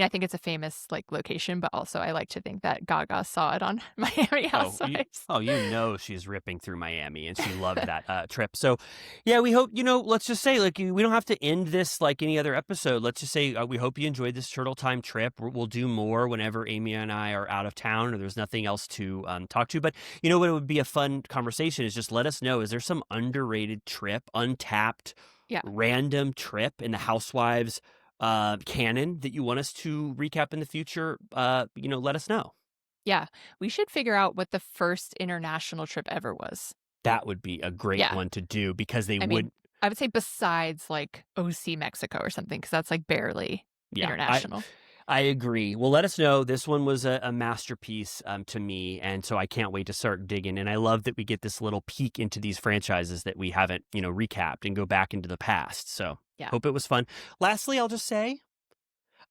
think it's a famous like location, but also I like to think that Gaga saw it on Miami Housewives. She's ripping through Miami, and she loved that trip. So, yeah, we hope, let's just say, like, we don't have to end this like any other episode. Let's just say we hope you enjoyed this Turtle Time trip. We'll do more whenever Amy and I are out of town or there's nothing else to talk to. But what would be a fun conversation is just let us know. Is there some underrated trip, untapped, random trip in the Housewives canon that you want us to recap in the future? Let us know. Yeah, we should figure out what the first international trip ever was. That would be a great one to do, because I would say besides like OC Mexico or something, because that's like barely international. I agree. Well, let us know. This one was a masterpiece to me, and so I can't wait to start digging. And I love that we get this little peek into these franchises that we haven't, recapped, and go back into the past. So hope it was fun. Lastly, I'll just say,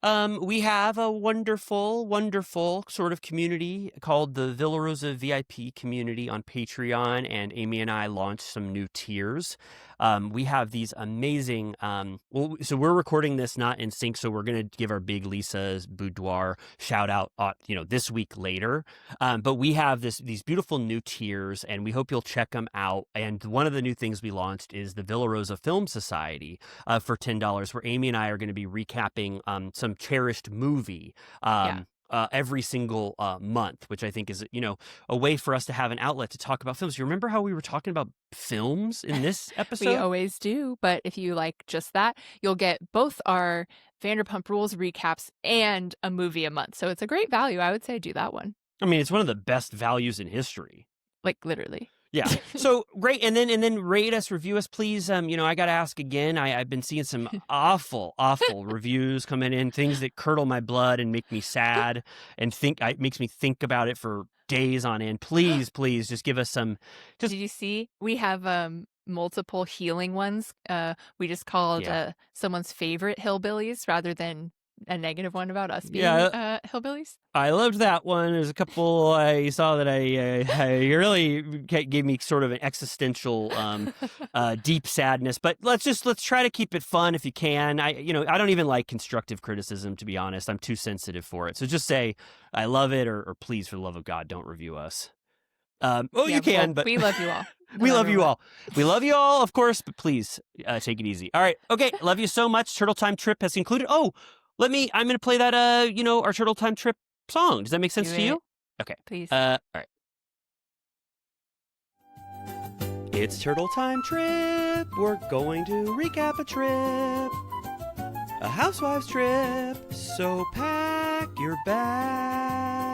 we have a wonderful, wonderful sort of community called the Villa Rosa VIP community on Patreon, and Amy and I launched some new tiers. We have these amazing, so we're recording this not in sync, so we're going to give our big Lisa's Boudoir shout out, this week later. But we have these beautiful new tiers, and we hope you'll check them out. And one of the new things we launched is the Villa Rosa Film Society for $10, where Amy and I are going to be recapping some cherished movie every single month, which I think is, a way for us to have an outlet to talk about films. You remember how we were talking about films in this episode? We always do, but if you like just that, you'll get both our Vanderpump Rules recaps and a movie a month. So it's a great value. I would say do that one. I mean, it's one of the best values in history. Like, literally. Yeah. So great. And then rate us, review us, please. I got to ask again. I've been seeing some awful reviews coming in, things that curdle my blood and make me sad, and it makes me think about it for days on end. Please just give us some. Did you see? We have multiple healing ones. We just called someone's favorite hillbillies rather than a negative one about us being hillbillies. I loved that one. There's a couple I saw that I really gave me sort of an existential, deep sadness. But let's try to keep it fun if you can. I don't even like constructive criticism, to be honest. I'm too sensitive for it. So just say I love it, or please, for the love of God, don't review us. You can, but we love you all. We love you all. We love you all, of course, but please take it easy. All right. Okay. Love you so much. Turtle Time trip has concluded. I'm going to play that, our Turtle Time trip song. Does that make sense to you? Okay. Please. All right. It's Turtle Time Trip. We're going to recap a trip. A Housewives trip. So pack your bags.